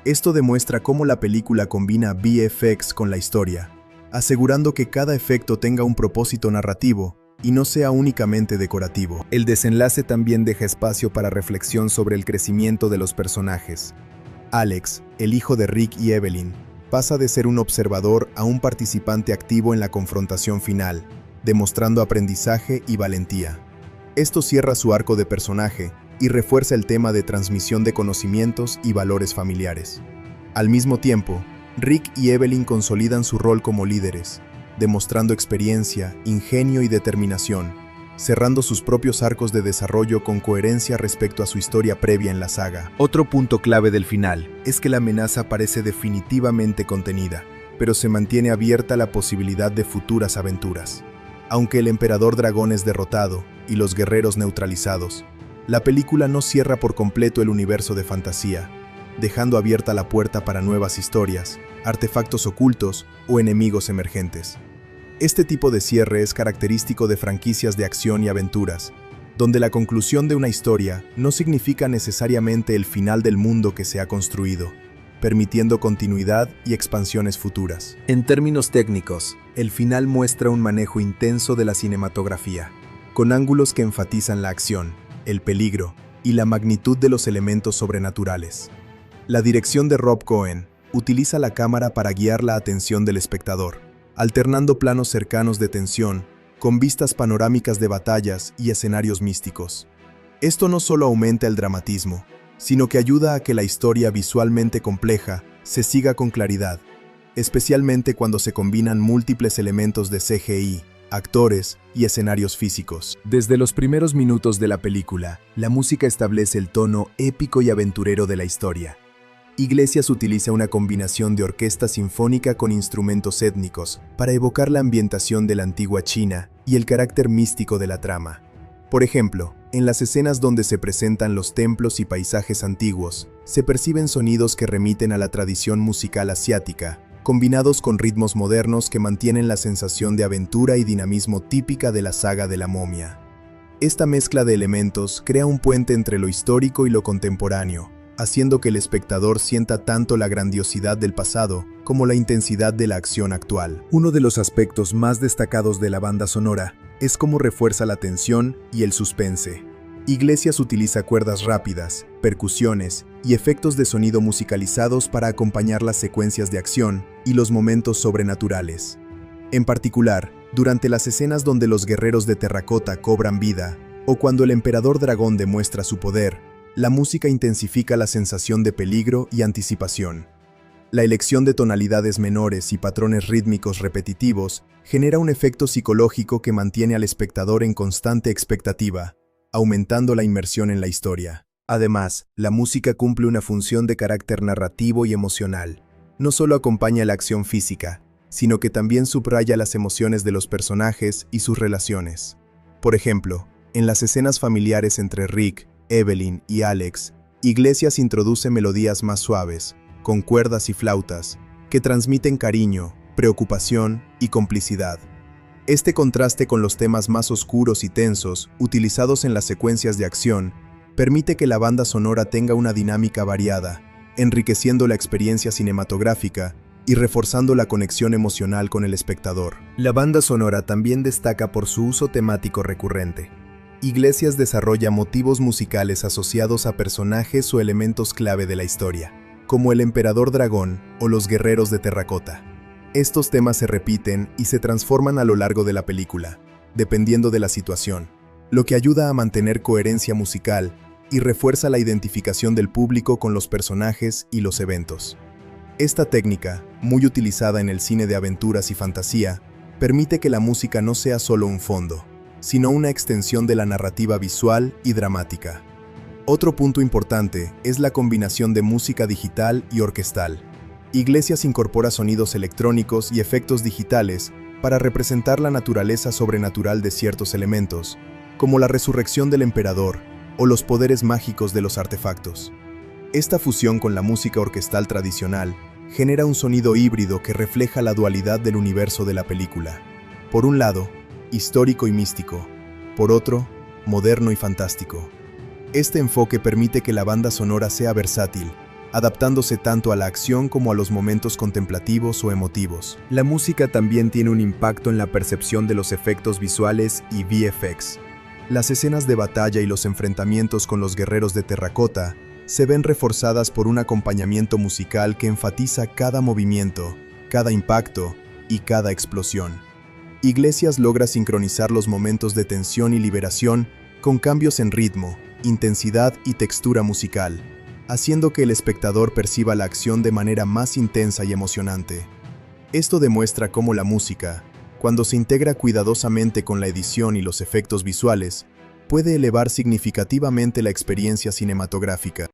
Speaker 1: Esto demuestra cómo la película combina VFX con la historia, asegurando que cada efecto tenga un propósito narrativo y no sea únicamente decorativo. El desenlace también deja espacio para reflexión sobre el crecimiento de los personajes. Alex, el hijo de Rick y Evelyn, pasa de ser un observador a un participante activo en la confrontación final, demostrando aprendizaje y valentía. Esto cierra su arco de personaje y refuerza el tema de transmisión de conocimientos y valores familiares. Al mismo tiempo, Rick y Evelyn consolidan su rol como líderes, demostrando experiencia, ingenio y determinación, cerrando sus propios arcos de desarrollo con coherencia respecto a su historia previa en la saga. Otro punto clave del final es que la amenaza parece definitivamente contenida, pero se mantiene abierta la posibilidad de futuras aventuras. Aunque el emperador dragón es derrotado y los guerreros neutralizados, la película no cierra por completo el universo de fantasía, dejando abierta la puerta para nuevas historias, artefactos ocultos o enemigos emergentes. Este tipo de cierre es característico de franquicias de acción y aventuras, donde la conclusión de una historia no significa necesariamente el final del mundo que se ha construido, permitiendo continuidad y expansiones futuras. En términos técnicos, el final muestra un manejo intenso de la cinematografía, con ángulos que enfatizan la acción, el peligro y la magnitud de los elementos sobrenaturales. La dirección de Rob Cohen utiliza la cámara para guiar la atención del espectador, alternando planos cercanos de tensión con vistas panorámicas de batallas y escenarios místicos. Esto no solo aumenta el dramatismo, sino que ayuda a que la historia visualmente compleja se siga con claridad, especialmente cuando se combinan múltiples elementos de CGI, actores y escenarios físicos. Desde los primeros minutos de la película, la música establece el tono épico y aventurero de la historia. Iglesias utiliza una combinación de orquesta sinfónica con instrumentos étnicos para evocar la ambientación de la antigua China y el carácter místico de la trama. Por ejemplo, en las escenas donde se presentan los templos y paisajes antiguos, se perciben sonidos que remiten a la tradición musical asiática, combinados con ritmos modernos que mantienen la sensación de aventura y dinamismo típica de la saga de la momia. Esta mezcla de elementos crea un puente entre lo histórico y lo contemporáneo, haciendo que el espectador sienta tanto la grandiosidad del pasado como la intensidad de la acción actual. Uno de los aspectos más destacados de la banda sonora es cómo refuerza la tensión y el suspense. Iglesias utiliza cuerdas rápidas, percusiones y efectos de sonido musicalizados para acompañar las secuencias de acción y los momentos sobrenaturales. En particular, durante las escenas donde los guerreros de terracota cobran vida o cuando el emperador dragón demuestra su poder, la música intensifica la sensación de peligro y anticipación. La elección de tonalidades menores y patrones rítmicos repetitivos genera un efecto psicológico que mantiene al espectador en constante expectativa, aumentando la inmersión en la historia. Además, la música cumple una función de carácter narrativo y emocional. No solo acompaña la acción física, sino que también subraya las emociones de los personajes y sus relaciones. Por ejemplo, en las escenas familiares entre Rick, Evelyn y Alex, Iglesias introduce melodías más suaves, con cuerdas y flautas, que transmiten cariño, preocupación y complicidad. Este contraste con los temas más oscuros y tensos, utilizados en las secuencias de acción, permite que la banda sonora tenga una dinámica variada, enriqueciendo la experiencia cinematográfica y reforzando la conexión emocional con el espectador. La banda sonora también destaca por su uso temático recurrente. Iglesias desarrolla motivos musicales asociados a personajes o elementos clave de la historia, como el emperador dragón o los guerreros de terracota. Estos temas se repiten y se transforman a lo largo de la película, dependiendo de la situación, lo que ayuda a mantener coherencia musical y refuerza la identificación del público con los personajes y los eventos. Esta técnica, muy utilizada en el cine de aventuras y fantasía, permite que la música no sea solo un fondo, sino una extensión de la narrativa visual y dramática. Otro punto importante es la combinación de música digital y orquestal. Iglesias incorpora sonidos electrónicos y efectos digitales para representar la naturaleza sobrenatural de ciertos elementos, como la resurrección del emperador o los poderes mágicos de los artefactos. Esta fusión con la música orquestal tradicional genera un sonido híbrido que refleja la dualidad del universo de la película. Por un lado, histórico y místico; por otro, moderno y fantástico. Este enfoque permite que la banda sonora sea versátil, adaptándose tanto a la acción como a los momentos contemplativos o emotivos. La música también tiene un impacto en la percepción de los efectos visuales y VFX. Las escenas de batalla y los enfrentamientos con los guerreros de terracota se ven reforzadas por un acompañamiento musical que enfatiza cada movimiento, cada impacto y cada explosión. Iglesias logra sincronizar los momentos de tensión y liberación con cambios en ritmo, intensidad y textura musical, haciendo que el espectador perciba la acción de manera más intensa y emocionante. Esto demuestra cómo la música, cuando se integra cuidadosamente con la edición y los efectos visuales, puede elevar significativamente la experiencia cinematográfica.